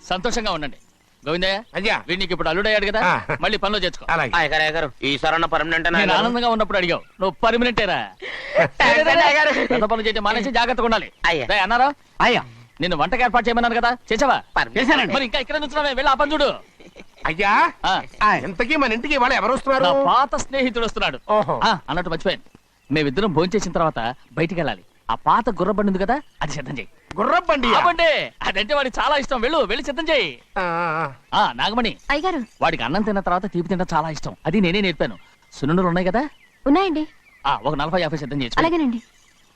సంతోషంగా ఉండండి. గోవిందయ్య అయ్యా వీడికి ఇప్పుడు అల్లుడయ్యాడు కదా, మళ్ళీ పనిలో చేర్చుకో. ఈసారి పర్మనెంట్ నేను ఆనందంగా ఉన్నప్పుడు అడిగావు, నువ్వు పర్మనెంటేరా. పెద్ద పనులు చేయడం మానేసి జాగ్రత్తగా ఉండాలి. అన్నారా అయ్యా నిన్ను వంటకి ఏర్పాటు చేయమన్నాను కదా, చేసావా? చేశానండి. మరి ఇంకా ఇక్కడ నుంచున్నావే, వెళ్ళి ఆ పని చూడు. అయ్యా ఇంతకీ మన ఇంటికి ఇవాళ ఎవరు వస్తున్నారు? నా పాత స్నేహితుడు వస్తున్నాడు. అన్నట్టు మర్చిపోయాను, మేమిద్దరం భోంచేసిన తర్వాత బయటికి వెళ్ళాలి. ఆ పాత గుర్రబండి ఉంది కదా, అది సిద్ధం చేయి. గుర్రబండి? అదంటే వాడికి చాలా ఇష్టం. వెళ్ళి సిద్ధం చేయి. నాగమణి అయ్యగారు, వాడికి అన్నం తిన్న తర్వాత తీపి తినడం చాలా ఇష్టం. అది నేనే నేర్పాను. సున్నుండలు ఉన్నాయి కదా? ఉన్నాయండి. ఒక 40-50 సిద్ధం చేసి. అలాగేనండి.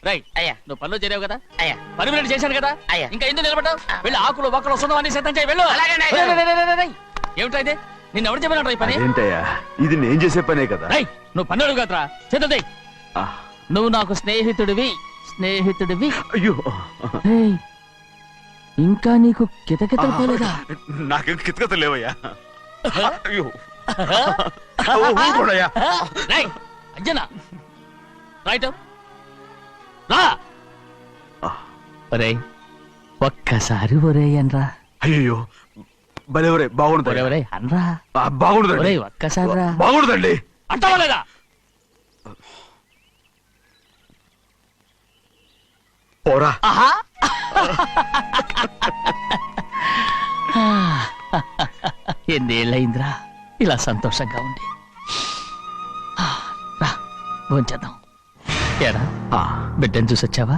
రైట్ అయ్యా, నువ్వు పనిలో చేరావు కదా, అయ్యా పర్మనెంట్ చేశాను కదా, అయ్యా ఇంకా ఎందుకు నిలబడ్డావు? వెళ్ళి ఆకులు బొక్కలు సున్నవన్నీ సిద్ధం చేయి. వెళ్ళు. ఏమిటైతే నిన్ను ఎవరు చెప్పినట్టు ఈ పని? ఏంటయ్యా, ఇది నేను చేసే పనే కదా. నువ్వు పని అడుగు కదరా, సిద్ధం చేయి. నువ్వు నాకు స్నేహితుడివి. అయ్యో, ఇంకా నీకు కితకితలు పోలేదా? నాకేం కితకితలు లేవయ్యా. అయ్యో అజ్జనా రైట్ రా. ఒరేయ్ ఒక్కసారి ఒరేయ్ అనరా. అయ్యో భలే బాగుంటుంది. ఒరేయ్ అనరా. బాగుండదండి. ఒరేయ్ ఒక్కసారి రా. బాగుండదండి. అంటావా లేదా? పోరా. ఎన్నేళ్ళయిందిరా ఇలా సంతోషంగా ఉండి. రా భోంచేద్దాం. ఏరా బిడ్డను చూసొచ్చావా?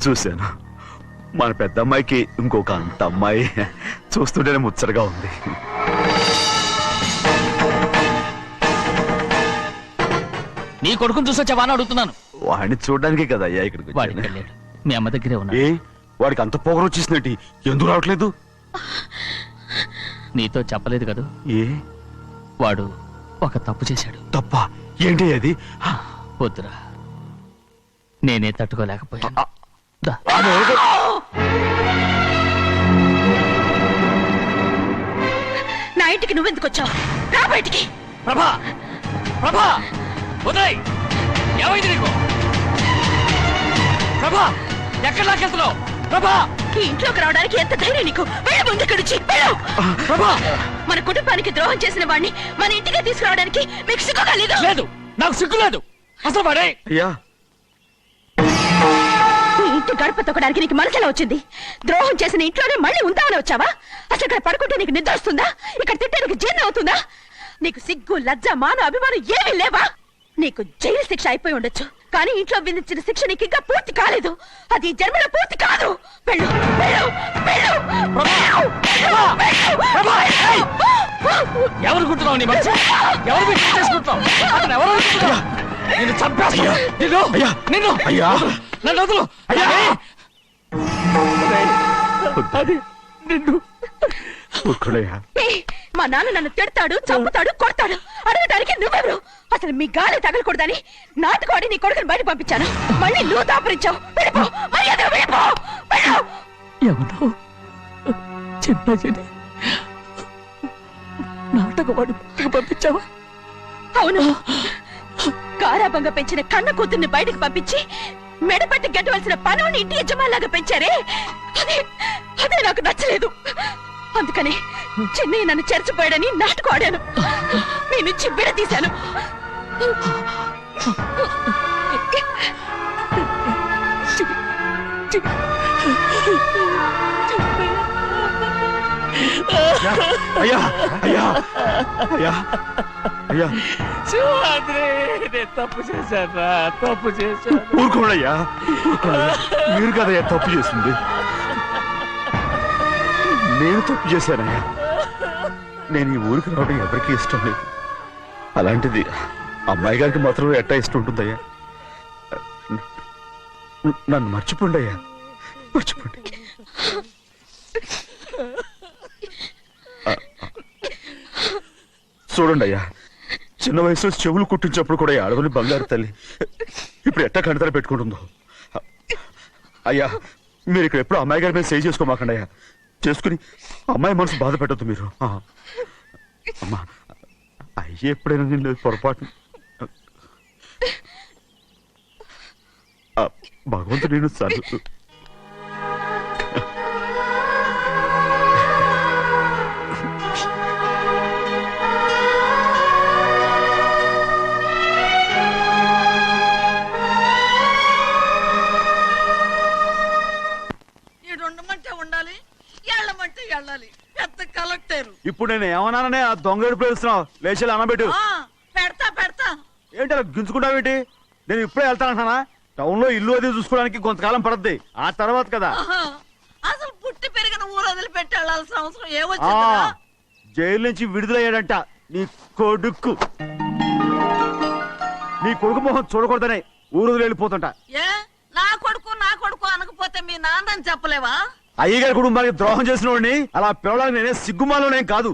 చూశాను. మన పెద్ద అమ్మాయికి ఇంకొక అంత అమ్మాయి చూస్తుంటేనే ముచ్చటగా ఉంది. నీ కొడుకుని చూసొచ్చావా అని అడుగుతున్నాను. వాడిని చూడడానికే కదా అయ్యా ఇక్కడికి వచ్చాను. మీ అమ్మ దగ్గరే ఉన్నా. వాడికి అంత పొగరు వచ్చేసినట్టు ఎందుకు రావట్లేదు? నీతో చెప్పలేదు కదా. వాడు ఒక తప్పు చేశాడు. తప్ప ఏంటి అది? వద్దురా, నేనే తట్టుకోలేకపోయాను. నా ఇంటికి నువ్వెందుకు వచ్చావు? రా బయటికి. ప్రభా ప్రభా ఉదయ్, ఏమైంది నీకు? ప్రభా ఎక్కడ లాకెళ్తున్నావు? ప్రభా ఈ ఇంట్లోకి రావడానికి ఎంత ధైర్యం నీకు? వెళ్ళ ముందు ఇక్కడి నుంచి వెళ్ళు. ప్రభా మన కుటుంబానికి ద్రోహం చేసిన వాడిని మన ఇంటికి తీసుకురావడానికి మీకు సిగ్గుగా లేదు? లేదు, నాకు సిగ్గు లేదు అసలు. వాడే అయ్యా, ఈ ఇంటి గడప తొక్కడానికి నీకు మనసులో వచ్చింది. ద్రోహం చేసిన ఇంట్లోనే మళ్ళీ ఉందామని వచ్చావా? అసలు ఇక్కడ పడుకుంటే నీకు నిద్ర వస్తుందా? ఇక్కడ తింటే నీకు జీర్ణం అవుతుందా? నీకు సిగ్గు, లజ్జ, మాన, అభిమానం ఏమీ లేవా? నీకు జైలు శిక్ష అయిపోయి ఉండొచ్చు, కానీ ఇంట్లో విధించిన శిక్ష నీకు ఇంకా పూర్తి కాలేదు. అది జన్మలో పూర్తి కాదు. వెళ్ళు వెళ్ళు వెళ్ళు. ఎవరు కుట్టున్నావు? నీ మంచి ఎవరు చేసుకుంటున్నావు? అతను ఎవరు అనుకుంటున్నావు? నిన్ను చంపేస్తా. నిన్ను నన్ను వదులు. అది నిన్ను. మా నాన్న నన్ను తిడతాడు, చంపుతాడు, కొడతాడు. అడగడానికి నువ్వెవరు? అసలు మీ గాలి తగలకూడదని నాటుకోడి నీ కొడుకుని బయట పంపించాను. మళ్ళీ నువ్వు దాపరించావు. ఎవరు చిన్న నాటకవాడు పంపించావా? అవును, గారాబంగా పెంచిన కన్న కూతుర్ని బయటకు పంపించి మెడపట్టి గెట్టవలసిన పనుని ఇంటి యజమానిలాగా పెంచారే, అదే నాకు నచ్చలేదు. అందుకని చెన్నై నన్ను చేర్చిపోయాడని నాటకం ఆడాను. మీ నుంచి విడదీశాను. అయ్యా అయ్యా అయ్యా అయ్యా, తప్పు చేశాను, తప్పు చేశాను. ఊరుకోడయ్యా, మీరు కదయ్యా తప్పు చేసింది. నేను తప్పు చేశానయ్యా. నేను ఈ ఊరికి రావడం ఎవరికి ఇష్టం లేదు. అలాంటిది అమ్మాయి గారికి మాత్రం ఎట్టా ఇష్టం ఉంటుందయ్యా. నన్ను మర్చిపోండి అయ్యా, మర్చిపోండి. చూడండి అయ్యా, చిన్న వయసులో చెవులు కుట్టించినప్పుడు కూడా ఆడవని బంగారు తల్లి ఇప్పుడు ఎట్టా కంటతల పెట్టుకుంటుందో. అయ్యా, మీరు ఇక్కడ ఎప్పుడు అమ్మాయి గారి మీద సేవ్ చేసుకోమాకండి అయ్యా. చేసుకుని అమ్మాయి మనసు బాధ పెట్టద్దు మీరు. అమ్మా, అయ్యే ఎప్పుడైనా నేను పొరపాటు భగవంతుడు నేను సర్దు. ఇప్పుడు నేను ఏమన్నాననే ఆ దొంగ ఎడుపు వేస్తున్నావు లేచి అనబెట్టు పెడతా పెడతా. ఏంటి అలా గించుకుంటావేంటి? నేను ఇప్పుడే వెళ్తానంటానా? టౌన్ లో ఇల్లు అది చూసుకోవడానికి కొంతకాలం పడద్ది, ఆ తర్వాత కదా. అసలు పుట్టి పెరిగిన ఊరు వదిలిపెట్టి వెళ్ళాల్సిన అవసరం ఆ ఏమొచ్చిందిరా? జైలు నుంచి విడుదలయ్యాడంట నీ కొడుకు. నీ కొడుకు మొహం చూడకూడదనే ఊరు వదిలి వెళ్ళిపోతుంట. ఏ నా కొడుకు అనకపోతే మీ నాన్నని చెప్పలేవా? అయ్యగారి కుటుంబానికి ద్రోహం చేసిన వాడిని అలా పిల్లడానికి నేనే సిగ్గుమాలోనేం కాదు,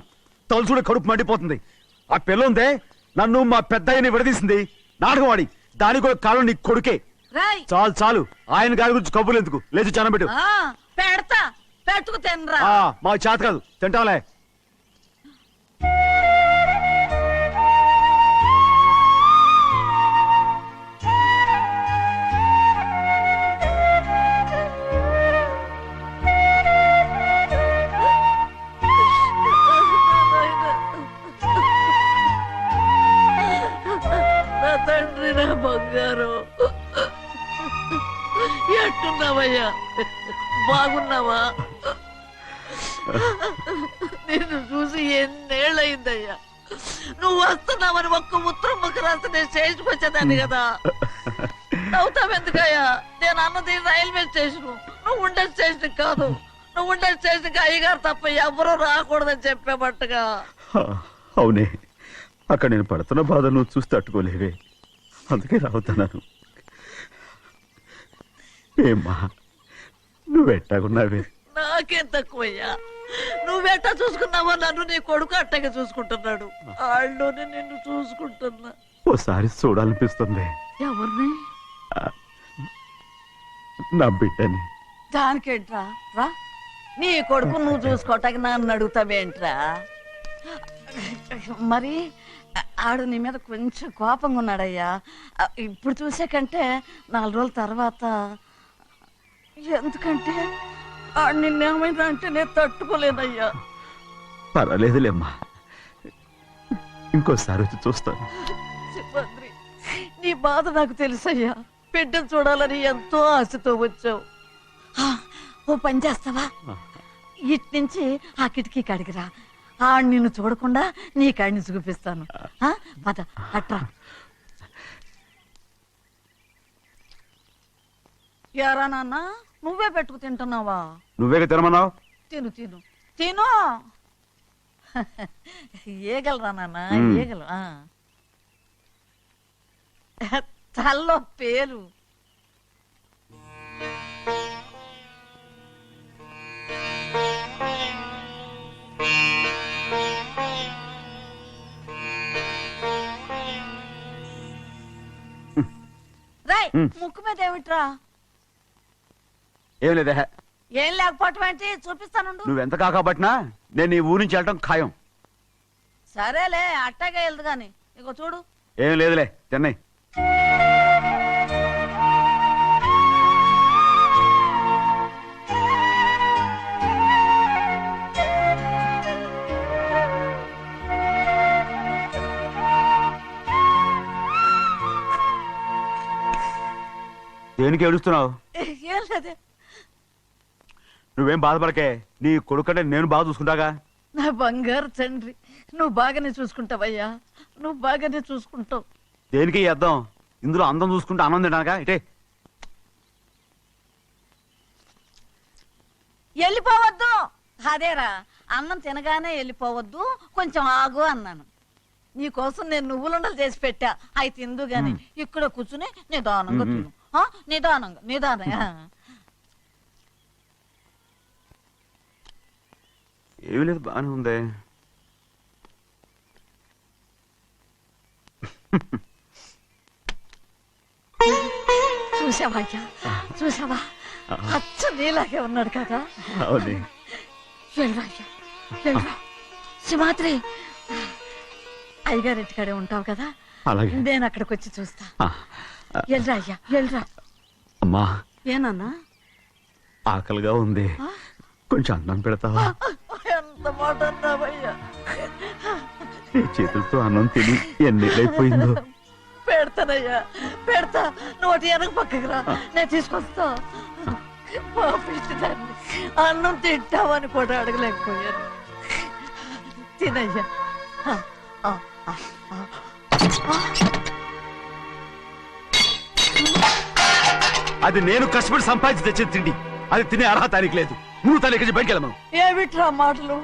తలుచుకుంటే కడుపు మండిపోతుంది. ఆ పిల్ల ఉందే నన్ను మా పెద్దయ్యని విడదీసింది, నాటకం ఆడి, దానికి కూడా కారణం నీ కొడుకే. రాయ్ చాలు చాలు, ఆయన గారి గురించి కబుర్లు ఎందుకు, లేచి చనబెట్టు. పెడతా, పెట్టుకు తినరా. మాకు చేత కాదు, తింటాంలే. నా తండ్రి, నా బంగారు, ఎట్టున్నావయ్యా? బాగున్నావా? నిన్ను చూసి ఎన్నేళ్ళయిందయ్యా. నువ్వు వస్తున్నావని ఒక్క ఉత్తరం ముక్క రాస్తే నేను స్టేషన్కి వచ్చేదాన్ని కదా. నవ్వుతావెందుకయ్యా? నేను అన్నది రైల్వే స్టేషన్, నువ్వు ఉండే స్టేషన్ కాదు. నువ్వు ఉండే స్టేషన్కి అయ్యగారు తప్ప ఎవరూ రాకూడదని చెప్పేమట్టుగా. అవునే, అక్కడ నేను పడుతున్న బాధ నువ్వు చూసి తట్టుకోలేవే, అందుకే రావుతున్నాను. ఏమ్మా నువ్వెట్టాగున్నావే? నాకేం తక్కువయ్యా. నువ్వెట్టా చూసుకున్నావో నన్ను నీ కొడుకు అట్టగా చూసుకుంటున్నాడు. వాళ్ళలోనే నిన్ను చూసుకుంటున్నా. ఓసారి చూడాలనిపిస్తుంది ఎవరిని? నా బిడ్డని. దానికేంట్రా? రా, నీ కొడుకు నువ్వు చూసుకోవటానికి నన్ను అడుగుతావేంట్రా? మరి ఆడు నీ మీద కొంచెం కోపంగా ఉన్నాడయ్యా. ఇప్పుడు చూసే కంటే 4 రోజుల తర్వాత. ఎందుకంటే ఆడు నిన్నేమైనా అంటే నేను తట్టుకోలేదయ్యా. పర్వాలేదులేమ్మా, ఇంకోసారి వచ్చి చూస్తాను. సిబ్బంది, నీ బాధ నాకు తెలుసయ్యా. బిడ్డను చూడాలని ఎంతో ఆశతో వచ్చావు. ఓ పని చేస్తావా? ఇటు నుంచి ఆ కిటికీ కాడికిరా. ఆడు నిన్ను చూడకుండా నీ కాడిని చూపిస్తాను. పద అట్రా. యారా నాన్న, నువ్వే పెట్టుకు తింటున్నావా? నువ్వే తినమన్నావు. తిను తిను తిను. ఏగలరా నాన్న, ఏగలు. తల్లో పేరు. రాయ్, ముక్కు మీద ఏమిట్రా? ఏం లేదే. ఏం లేకపోవటం ఏంటి? చూపిస్తానుండు. నువ్వెంత కాకపట్టినా నేను ఈ ఊరి నుంచి వెళ్ళటం ఖాయం. సరేలే, అట్టాగే వెళ్దు గాని. ఇగో చూడు. ఏం లేదులే, తిన్నాయి. దేనికి ఏడుస్తున్నావు? ఏం లేదే. నువ్వేం బాధపడకే, నీ కొడుకంటే నేను బాగా చూసుకుంటాగా. నా బంగారు తండ్రి, నువ్వు బాగానే చూసుకుంటావయ్యా. నువ్వు బాగానే చూసుకుంటావు. దేనికి అర్థం? ఇందులో అందం చూసుకుంటే ఆనందం తినగా ఇటే. వెళ్ళిపోవద్దు. అదేరా, అన్నం తినగానే వెళ్ళిపోవద్దు, కొంచెం ఆగు అన్నాను. నీకోసం నేను నువ్వులుండలు చేసి పెట్టా, అవి తిందు గాని. ఇక్కడ కూర్చుని నిదానంగా తిను. నిదానంగా నిదానంగా. ఏమీ లేదు, బాగానే ఉంది. చూసావా అయ్యా, చూసావా? అచ్చ నీలాగే ఉన్నాడు కదా. అవునే. వెళ్ళరా అయ్యా, వెళ్ళరా. సింహాద్రి, అయ్యగారింటికాడే ఉంటావు కదా, అలాగే. నేను అక్కడికి వచ్చి చూస్తా. వెళ్ళరా అయ్యా, వెళ్ళరా. అమ్మా, ఏనన్నా? ఆకలిగా ఉంది, కొంచెం అన్నం పెడతావా? ఎంత మాట అన్నావయ్యా. నీ చేతులతో అన్నం తిని ఎన్నిళ్ళైపోయిందో. పెడతానయ్యా, పెడతా. నోటి వెనక పక్కకి రా, నేను తీసుకొస్తా. పాపిష్టి దాన్ని, అన్నం తింటావని కూడా అడగలేకపోయాను. తినయ్యా అది నేను కష్టపడి సంపాదించి తెచ్చిన తిండి. అది తినే అర్హత ఆయనకి లేదు. నువ్వు తన ఇక్కడి బయటికి వెళ్ళమను. ఏమిట్రా మాటలు?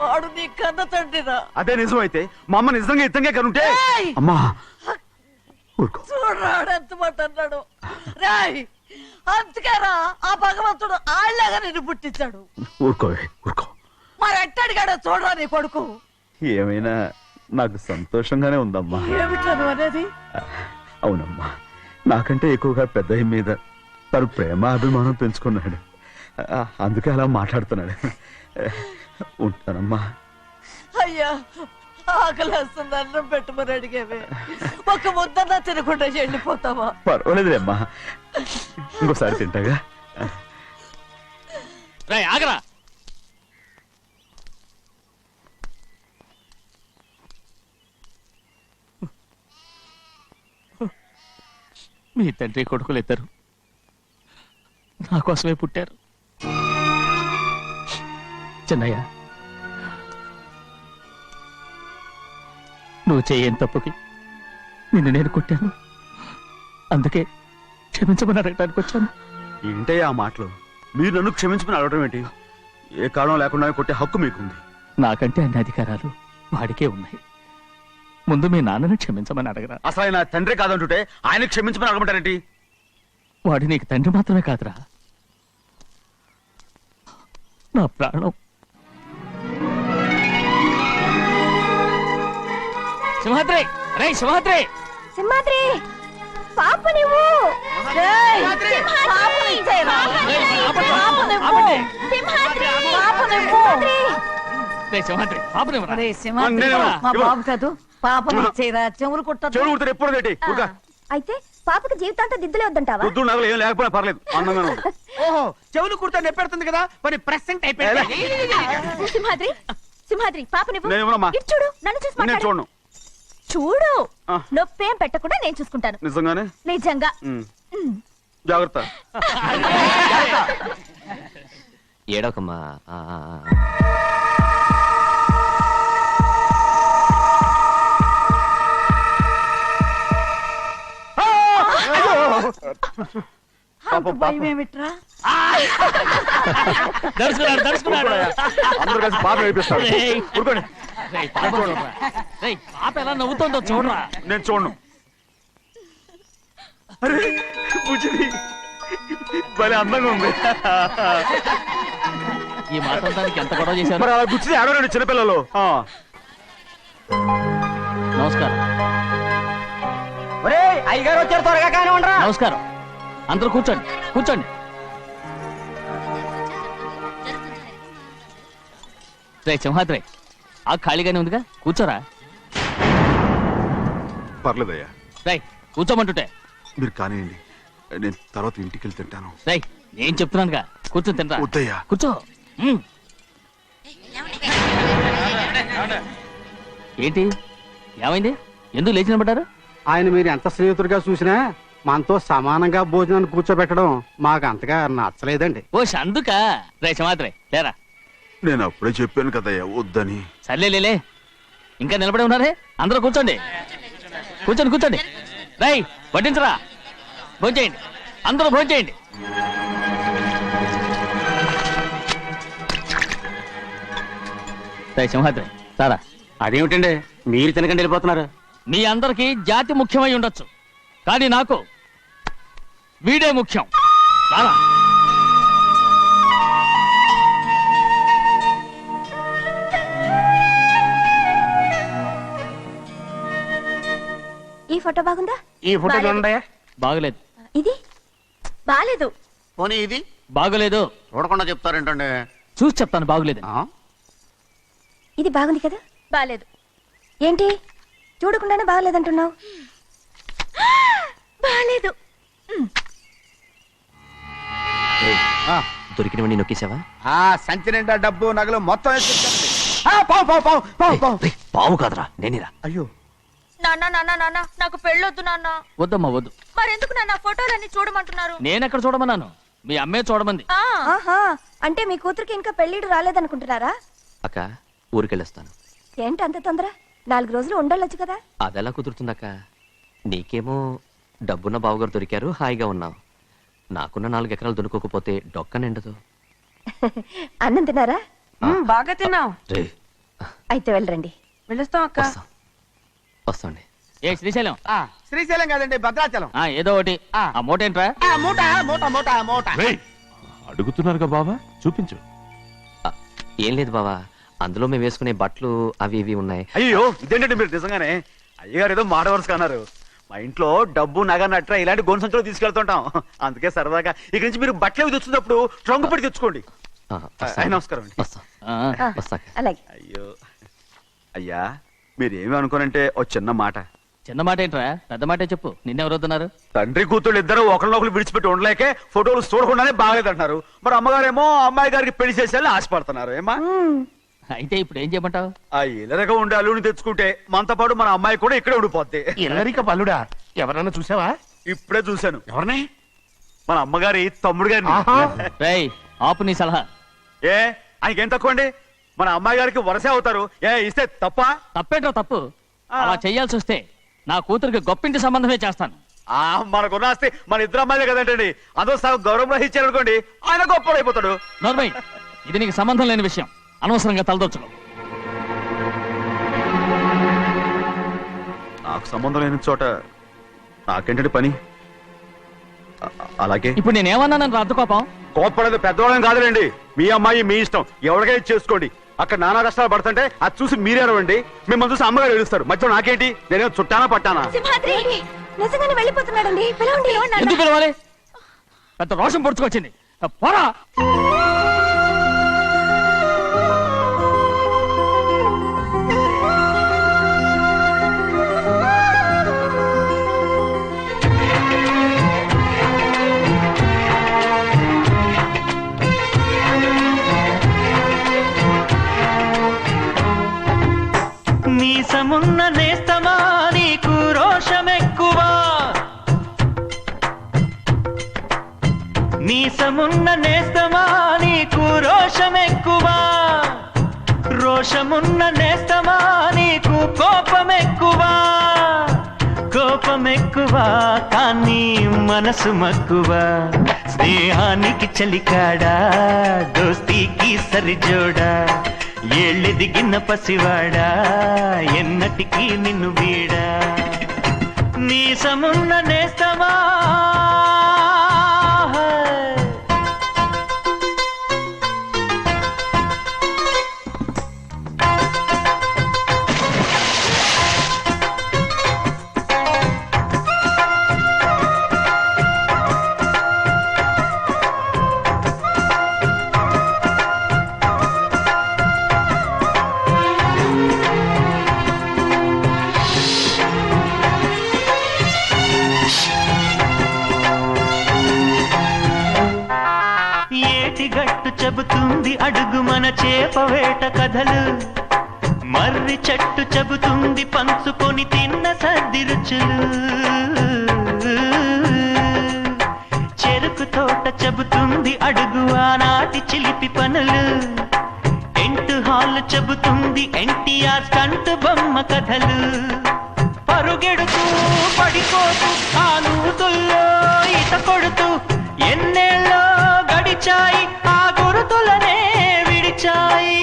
వాడు నీ కన్న తండ్రిరా. అదే నిజం అయితే మా అమ్మ నిజంగా ఇతంగా కనుంటే ఏయ్! అమ్మా ఊరుకో. చూడరాడు ఎంత మాట అన్నాడు. రాయ్ అందుకేరా ఆ భగవంతుడు ఆళ్ళగా నిన్ను పుట్టించాడు. ఊరుకోవే ఊరుకో. మరి ఎట్టడిగాడో చూడరా నీ కొడుకు. ఏమైనా నాకు సంతోషంగానే ఉందమ్మా. ఏమిట్రా నువ్వు అనేది? అవునమ్మా, నాకంటే ఎక్కువగా పెద్ద మీద తను ప్రేమ అభిమానం పెంచుకున్నాడు. అందుకే అలా మాట్లాడుతున్నాడు. ఉంటానమ్మా. అయ్యా ఆకలేస్తుంది, అన్నం పెట్టమని అడిగేవే. ఒక ముద్దన్నా తినకుండా వెళ్ళిపోతావా? పర్వాలేదులేమ్మా, ఇంకోసారి తింటాగా. రేయ్ ఆగరా. మీ తండ్రి కొడుకులు ఇద్దరు నా కోసమే పుట్టారు. చిన్నయ్య, నువ్వు చేయని తప్పుకి నిన్ను నేను కొట్టాను. అందుకే క్షమించమని అడగడానికి వచ్చాను. ఏంటయ్యా ఆ మాటలు? మీరు నన్ను క్షమించమని అడగడం ఏంటి? ఏ కారణం లేకుండా కొట్టే హక్కు మీకుంది. నాకంటే అన్ని అధికారాలు వాడికే ఉన్నాయి. ముందు మీ నాన్నని క్షమించమని అడగరా. అసలు ఆయన తండ్రి కాదంటుంటే ఆయన క్షమించమని అడగమంటారేంటి? వాడి నీకు తండ్రి మాత్రమే కాదురా, నా ప్రాణం. సింహాద్రి, రే సింహాద్రి. సింహాద్రి పాప నువ్వు ఏయ్! సింహాద్రి! పాపని ఇచ్చేయరా. రేయ్, ఆపండి, పాపని ఇవ్వు. ఆపండి. సింహాద్రి! పాపని ఇవ్వు. రే సింహాద్రి, పాపనివ్వరా. ఒరేయ్ సింహాద్రి, నేను మా ఇవ్వ. బాబు కాదు, పాపని ఇచ్చేయరా. చెవులు కుట్టదు. చెవులు కుడితే ఎప్పుడు ఏంటి? అయితే పాపకి జీవితాంతం దిద్దులే వద్దంటావా? పొద్దున్న నగలు ఏం లేకపోయినా పర్లేదు, అందంగా ఉంది. ఓహో, చెవులు కుర్తా నెప్పెడుతుంది కదా, మరి ప్రెసెంట్ అయిపోయింది. సింహాద్రి సింహాద్రి పాప నువ్వు నేను ఇవ్వనమ్మా. ఇటు చూడు, నన్ను చూసి నేను మాట్లాడు. చూడను. చూడు, ఆ. నొప్పేం పెట్టకుండా నేను చూసుకుంటాను. నిజంగానే? నిజంగా. ఉమ్. జాగ్రత్త. ఏడోకమ్మా. అంత భయం ఏమిట్రా? దడుచుకున్నాడు, దడుచుకున్నాడు. అందరూ కలిసి బాగా నడిపిస్తారు. రేయ్. ఊరుకోండి. రేయ్, పాప చూడరా. రేయ్, పాప ఎలా నవ్వుతుందో చూడరా. నేను చూడను. అరే బుజ్జిది భలే అందంగా ఉంది. ఈ మాట్లాడడానికి ఎంత గొడవ చేశారు. మరి అలా బుచ్చిది ఆడవాడు చిన్నపిల్లలు. నమస్కారం. అయ్యగారు వచ్చారు, త్వరగా కానీ ఉండరా. నమస్కారం. అందరూ కూర్చోండి, కూర్చోండి. రే సింహాద్రి, ఆ ఖాళీగానే ఉందిగా, కూర్చోరా. పర్లేదయ్యా, రై కూర్చోమంటుంటే. మీరు కానివ్వండి, నేను తర్వాత ఇంటికి వెళ్ళి తింటాను. రై నేను చెప్తున్నానుగా, కూర్చొని తినరా. వద్దయ్యా. కూర్చో. ఏంటి ఏమైంది? ఎందుకు లేచి నిలబడ్డారు? ఆయన మీరు ఎంత స్నేహితుడిగా చూసినా మనతో సమానంగా భోజనాన్ని కూర్చోబెట్టడం మాకు అంతగా నచ్చలేదండి. ఓ అందుక. రే సింహాద్రి లేరా. నేను అప్పుడే చెప్పాను కదయ్యా వద్దని. సర్లే లేలే, ఇంకా నిలబడి ఉన్నారే. అందరూ కూర్చోండి, కూర్చోండి, కూర్చోండి. రై వడ్డించరా, భోంచేయండి, అందరూ భోంచేయండి. రై సింహాద్రి సారా. అదేమిటండి మీరు తినకండి వెళ్ళిపోతున్నారు? మీ అందరికీ జాతి ముఖ్యమై ఉండొచ్చు, కానీ నాకు వీడే ముఖ్యం. రారా. ఈ ఫోటో బాగుందా? ఈ ఫోటో చూడండి. బాగలేదు. ఇది బాలేదు. పోనీ ఇది బాగలేదు. చూడకుండా చెప్తారేంటండి? చూసి చెప్తాను బాగలేదు. ఇది బాగుంది కదా? బాలేదు. ఏంటి చూడకుండానే బాగలేదంటున్నావు? బాలేదు. దొరికినవన్నీ నొక్కేసావా? సంచి నిండా డబ్బు నగలు మొత్తం ఎత్తుకెళ్ళండి. పావు పావు పావు పావు పావు. పావు కాదురా, నేనేరా. అయ్యో, నాన్న నాన్న నాన్న నాకు పెళ్ళొద్దు నాన్న. వద్దమ్మా వద్దు. మరెందుకు నాన్న ఫోటోలన్నీ చూడమంటున్నారు? నేనెక్కడ చూడమన్నాను, మీ అమ్మే చూడమంది. ఆహా, అంటే మీ కూతురికి ఇంకా పెళ్ళిడు రాలేదనుకుంటున్నారా? అక్క ఊరికెళ్ళొస్తాను. ఏంటి అంత తొందర? 4 రోజులు ఉండొచ్చు కదా. అదెలా కుదురుతుందక్క? నీకేమో డబ్బున్న బావగారు దొరికారు, హాయిగా ఉన్నావు. నాకున్న 4 ఎకరాలు దొరకకపోతే డొక్క నిండదు. అన్నం తిన్నారా? బాగా తిన్నావు. రే, అయితే వెళ్ళరండి. వెళ్ళొస్తాం అక్క. వస్తాండి. ఏ శ్రీశైలం శ్రీశైలం కాదండి, భద్రాచలం. ఏదో ఒకటి. ఆ మూట ఏంట్రా? మూట మూట మూట మూట. అడుగుతున్నారుగా బావా, చూపించు. ఆ, ఏం లేదు బావా, అందులో మేము వేసుకునే బట్టలు అవి ఇవి ఉన్నాయి. అయ్యో ఇదేంటండి మీరు నిజంగానే అయ్యగారు ఏదో మాట వరుస అన్నారు. మా ఇంట్లో డబ్బు నగ నట్ర ఇలాంటి గొంతు సంచులు తీసుకెళ్తుంటాం. అందుకే సరదాగా ఇక్కడి నుంచి మీరు బట్టలు తెచ్చుకున్నప్పుడు ట్రంక్ పెట్టి తెచ్చుకోండి. వస్తాం. నమస్కారం అండి. వస్తాం. వస్తాక. అలాగే. అయ్యో అయ్యా, మీరేమి అనుకోనంటే ఓ చిన్న మాట. చిన్న మాట ఏంట్రా? పెద్ద మాటే చెప్పు. నిన్నెవరు వద్దన్నారు? తండ్రి కూతుళ్ళు ఇద్దరు ఒకరినొకరు విడిచిపెట్టి ఉండలేకే ఫోటోలు చూడకుండానే బాగలేదంటున్నారు. మరి అమ్మగారేమో అమ్మాయి గారికి పెళ్లి చేసేయాలని ఆశపడుతున్నారు. ఏమా అయితే ఇప్పుడు ఏం చేయమంటావు? ఆ ఇలరగా ఉండే అల్లుని తెచ్చుకుంటే మనతో పాటు మన అమ్మాయి కూడా ఇక్కడే ఉండిపోద్ది. ఇల్లరిక పల్లుడా? ఎవరన్నా చూసావా? ఇప్పుడే చూశాను. ఎవరిని? మన అమ్మగారి తమ్ముడు గారిని. రేయ్, ఆపు నీ సలహా. ఏ ఆయనకేం తక్కువ అండి? మన అమ్మాయి గారికి వరసే అవుతారు. ఏ ఇస్తే తప్ప? తప్పేంట్రా తప్పు? అలా చెయ్యాల్సి వస్తే నా కూతురికి గొప్పింటి సంబంధమే చేస్తాను. మనకున్న ఆస్తి మన ఇద్దరు అమ్మాయిలే కదంటండి. అదో సగం గౌరవం ఇచ్చారనుకోండి, ఆయన గొప్పడైపోతాడు. నోర్మై, ఇది నీకు సంబంధం లేని విషయం. అనవసరంగా తలదొచ్చుకో. నాకు సంబంధం లేని చోట నాకేంటండి పని? అలాగే ఇప్పుడు నేనేమన్నానని రద్దు కోపం? కోప్పడేది పెద్దవాళ్ళని కాదులేండి. మీ అమ్మాయి మీ ఇష్టం, ఎవరికైనా చేసుకోండి. అక్కడ నానా కష్టాలు పడుతుంటే అది చూసి మీరేరవండి. మిమ్మల్ని చూసి అమ్మగారు ఏడుస్తారు. మధ్యలో నాకేంటి? నేనేం చుట్టానా పట్టానా? సింహాద్రి నిజంగానే వెళ్ళిపోతున్నాడండి. పిలవండి. ఎందుకు పిలవాలి? పెద్ద రోషం పొడుచుకొచ్చింది. పోరా. మీసమున్న నేస్తమా నీకు రోషమెక్కువా, మీసమున్న నేస్తమా నీకు రోషమెక్కువా, రోషమున్న నేస్తమా నీకు కోపమెక్కువా, కోపమెక్కువా కానీ మనసు మక్కువా, స్నేహానికి చలికాడా దోస్తీకి సరిజోడా, ఏళ్ళెదిగిన పసివాడా ఎన్నటికీ నిన్ను వీడా, మీసమున్న నేస్తమా. ఏటిగట్టు చెబుతుంది అడుగు మన చేపవేట కథలు, మర్రి చెట్టు చెబుతుంది పంచుకొని తిన్న సర్ది రుచులు, చెరుకు తోట చెబుతుంది అడుగు ఆనాటి చిలిపి పనులు, టెంట్ హాల్ చెబుతుంది ఎన్టీఆర్ స్టంట్ బొమ్మ కథలు, పరుగెడుతూ పడిపోతూ ఆ నూతుల్లో ఈత కొడుతూ ఎన్నేళ్ళో గడిచాయి ఆ గురుతులనే విడిచాయి,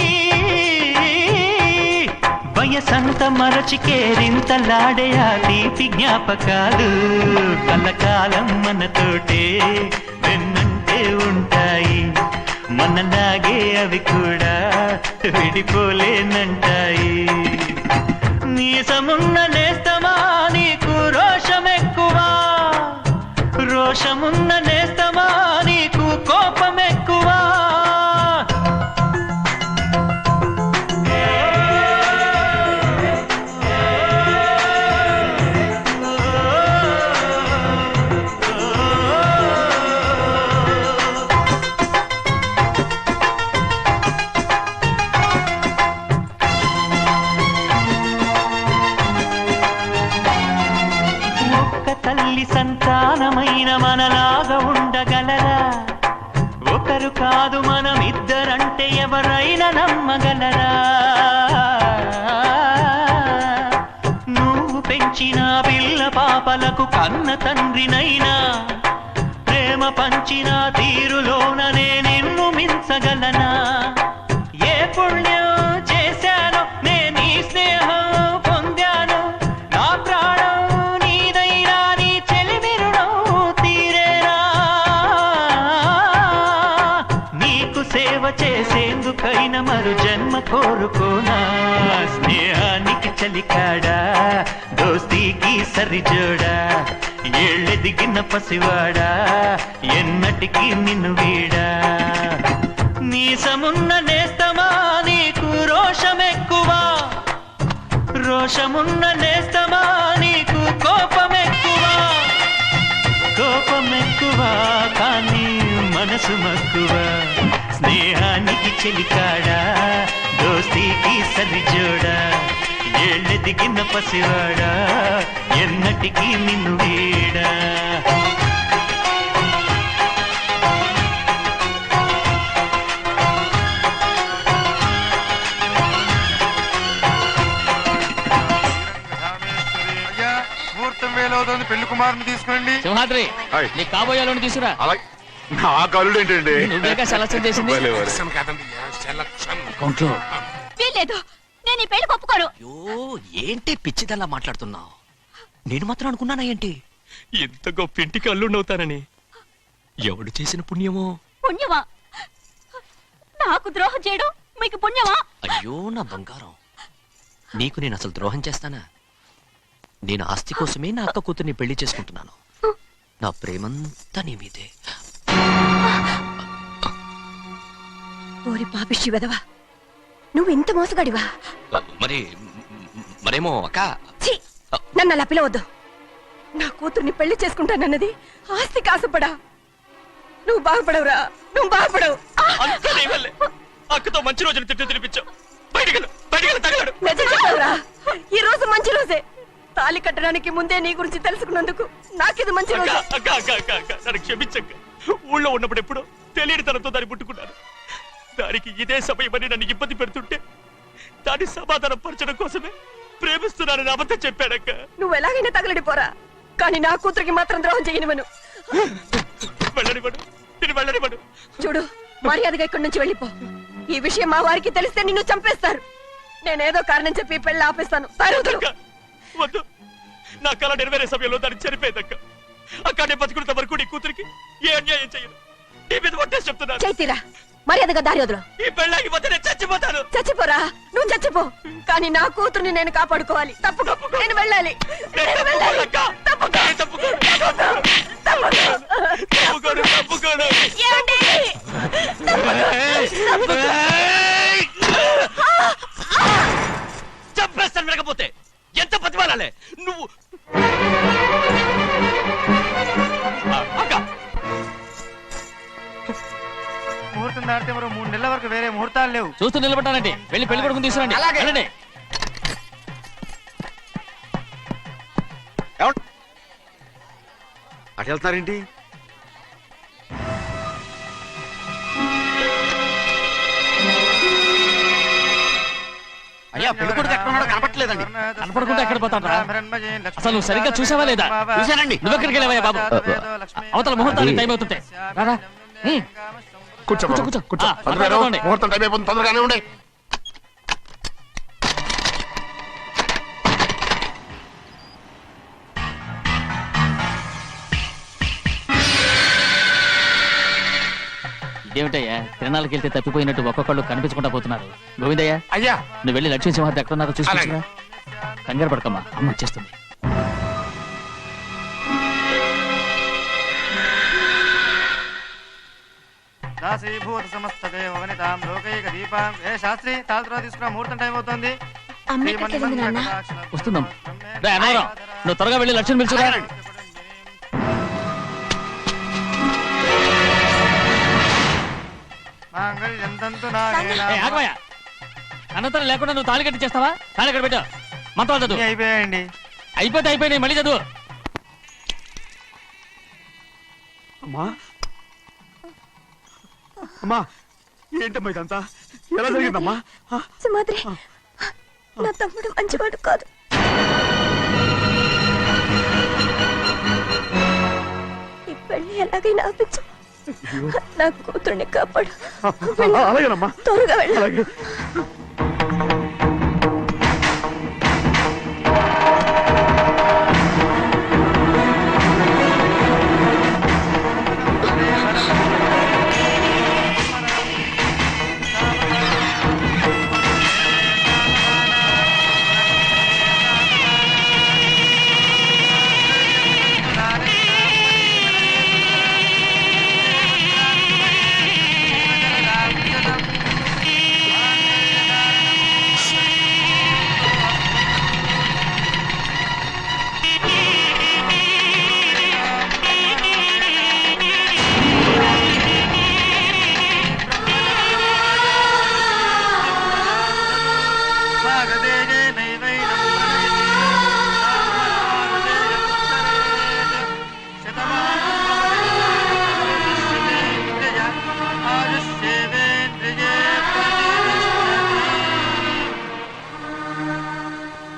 వయసంత మరచికేరింతలాడే ఆ తీపి జ్ఞాపకాలు కలకాలం మనతోటే వెన్నంటే ఉంటాయి, మనలాగే అవి కూడా విడిపోలేనంటాయి, మీసమున్న నేస్తమా నీకు రోషమెక్కువా, రోషమున్న నేస్తమా నీకు కోపమెక్కువా. ఒక్క తల్లి సంతానమైన మనలాగా ఉండగలరా, ఒకరు కాదు మనం ఇద్దరంటే ఎవరైనా నమ్మగలరా? నువ్వు పెంచిన పిల్ల పాపలకు కన్న తండ్రినైనా ప్రేమ పంచిన తీరులోననే నిన్ను మించగలనా? ఏ పుణ్యం చేశాను నేను ఈ స్నేహం పొందాను, నా ప్రాణం నీదైనా నీ చెలిమిరుడం తీరేనా? నీకు సేవ చేసేందుకైనా మరు జన్మ కోరుకోనా? స్నేహానికి చలికాడా, దోస్తీకి సరిజోడా, ఏళ్ళెదిగిన పసివాడా, ఎన్నటికీ నిన్ను వీడా? నీసమున్న నేస్తమా నీకు రోషమెక్కువా, రోషమున్న నేస్తమా నీకు కోపమెక్కువా, కోపమెక్కువా కానీ మనసు మక్కువా? స్నేహానికి చెలికాడా, దోస్తీకి సరిజోడా, ఏళ్ళెదిగిన పసివాడా, ఎన్నటికీ నిన్ను వీడా? ముహూర్తం వేలవుతుంది, పెళ్లి కుమారుని తీసుకోండి. సింహాద్రి హాయ్. నీ కాబోయేలోని తీసుకురా. అలా నా కలుడు ఏంటండి? నువ్వేగా సెలక్షన్ చేసింది. భలే వారు. అకౌంట్లో వీల్లేదు, నేను ఈ పెళ్లి ఒప్పుకోను. అయ్యో ఏంటి పిచ్చిదల్లా మాట్లాడుతున్నావు? నేను మాత్రం అనుకున్నానా ఏంటి ఎంత గొప్ప ఇంటికి అల్లుండవుతానని? ఎవడు చేసిన పుణ్యమో? పుణ్యమా? నాకు ద్రోహం చేయడం మీకు పుణ్యమా? అయ్యో నా బంగారం, నీకు నేను అసలు ద్రోహం చేస్తానా? నేను ఆస్తి కోసమే నా అక్క కూతుర్ని పెళ్లి చేసుకుంటున్నాను. నా ప్రేమంతా నీ మీదే. ఓరి పాపిష్టి వెదవా, నువ్వు ఇంత మోసగాడివా? మరేమో అక్క. ఛీ, నన్ను అలా పిలవద్దు. నా కూతుర్ని పెళ్లి చేసుకుంటానన్నది ఆస్తి కాసపడా. నువ్వు బాగుపడవురా, నువ్వు బాగుపడవు. అక్కతో మంచి రోజులు తిట్టు తినిపించావు. నిజం చెప్పవురా, ఈ రోజు మంచి రోజే. తాళి కట్టడానికి ముందే నీ గురించి తెలుసుకున్నందుకు నాకిది మంచి రోజు. నన్ను క్షమించక్క. ఊళ్ళో ఉన్నప్పుడు ఎప్పుడు తెలియని తనతో దాన్ని పుట్టుకున్నాను. దానికి ఇదే సమయమని నన్ను ఇబ్బంది పెడుతుంటే దాన్ని సమాధానం పరచడం కోసమే ప్రేమిస్తున్నానని అబద్ధం చెప్పాడక్క. నువ్వు ఎలాగైనా తగలడిపోరా, కానీ నా కూతురికి మాత్రం ద్రోహం చేయనివను. వెళ్ళనివ్వడు, నేను వెళ్ళనివ్వడు. చూడు, మర్యాదగా ఇక్కడి నుంచి వెళ్ళిపో. ఈ విషయం మా వారికి తెలిస్తే నిన్ను చంపేస్తారు. నేనేదో కారణం చెప్పి పెళ్లి ఆపేస్తాను. అక్క, వద్దు. నా కళ నెరవేరే సమయంలో దాన్ని చనిపోయిందక్క. అక్క నేను బతుకున్నంత వరకు నీ కూతురికి ఏ అన్యాయం చేయను. నీ మీద ఒట్టేసి చెప్తున్నాను. చైతీరా, మర్యాదగా దారి వదులు. ఈ పెళ్ళాకి పోతే నేను చచ్చిపోతాను. చచ్చిపోరా, నువ్వు చచ్చిపో, కానీ నా కూతుర్ని నేను కాపాడుకోవాలి. తప్పుకో, నేను వెళ్ళాలి. నేను వెళ్ళాలి. తప్పుకో. తప్పుకోను. ఏమండి? చంపేస్తాను వినకపోతే. ఎంత బతిమాలాలే నువ్వు? ముహూర్తం దాటితే మరో 3 నెలల వరకు వేరే ముహూర్తాలు లేవు. చూస్తూ నిలబడ్డానండి. వెళ్ళి పెళ్లి కొడుకుని తీసుకురండి. వెళ్ళండి. అటు వెళ్తారేంటి? అయ్యా పెళ్లి కొడుకు ఎక్కడ ఉన్నాడో కనపట్లేదండి. కనపడకుండా ఎక్కడ పోతాడ్రా? అసలు నువ్వు సరిగ్గా చూసావా లేదా? చూశానండి. నువ్వెక్కడికి వెళ్ళావయ్యా బాబు? అవతల ముహూర్తానికి టైం అవుతుంటే రారా. కూర్చో కూర్చో, కూర్చో. కూర్చో. ఆ, పట్టుకోండి. ముహూర్తం టైం అయిపోతుంది, తొందరగానే ఉండే. ఇదేమిటయ్యా, తిరణాలకి వెళ్తే తప్పిపోయినట్టు ఒక్కొక్కళ్ళు కనిపించకుండా పోతున్నారు. గోవిందయ్య, అయ్యా నువ్వు వెళ్ళి లక్ష్మీ సింహాద్రి ఎక్కడున్నారో చూసుకుంటున్నా. కంగారు పడకమ్మా, అమ్మ వచ్చేస్తుంది. దాసీభూత సమస్త దేవనితాం లోకైక దీపాం. ఏ శాస్త్రి, తాళ తర్వాత తీసుకురా, ముహూర్తం టైం అవుతుంది. వస్తుందమ్మా. రా అన్నవరం, నువ్వు త్వరగా వెళ్ళి లక్ష్మణ్ పిలుచురా. ఆగమయ్యా, అనంతరం లేకుండా నువ్వు తాళి కట్టి చేస్తావా? తాళి ఎక్కడ పెట్టావు? మంత్రాలు చదువు. అయిపోయాయండి. అయిపోయినాయి, మళ్ళీ చదువు. అమ్మా అమ్మా ఏంటమ్మా ఇదంతా ఎలా జరిగిందమ్మా? సుమాద్రి నా తమ్ముడు మంచివాడు కాదు. ఈ పెళ్లి ఎలాగైనా ఆపించు. నా కూతుర్ని కాపాడు. అలాగేనమ్మా, త్వరగా వెళ్ళు. అలాగే.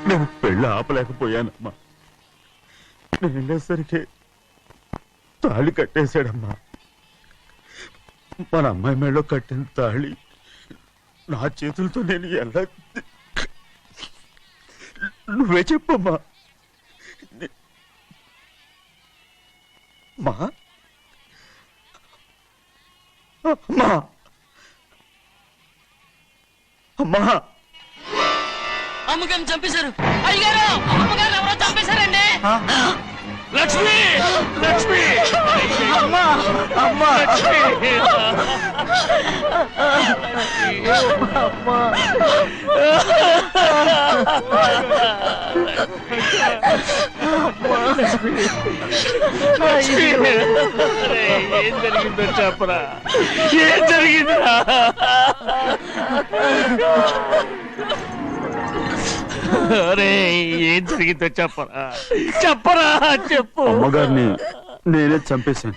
నేను పెళ్ళి ఆపలేకపోయానమ్మా. నేను వెళ్ళేసరికి తాళి కట్టేశాడమ్మా. మన అమ్మాయి మేడలో కట్టిన తాళి నా చేతులతో నేను ఎలా... నువ్వే చెప్పమ్మా. మా అమ్మా అమ్మా అమ్మగారిని చంపేశారు. అయ్యారు అమ్మగారు ఎవరో చంపేశారండి. లక్ష్మి లక్ష్మి అమ్మా అమ్మా లక్ష్మి ఏం జరిగిందో చెప్పరా? ఏం జరిగిందిరా? అరే ఏం జరిగిందో చెప్పరా? చెప్పరా చెప్పు. అమ్మగారిని నేనే చంపేశాను.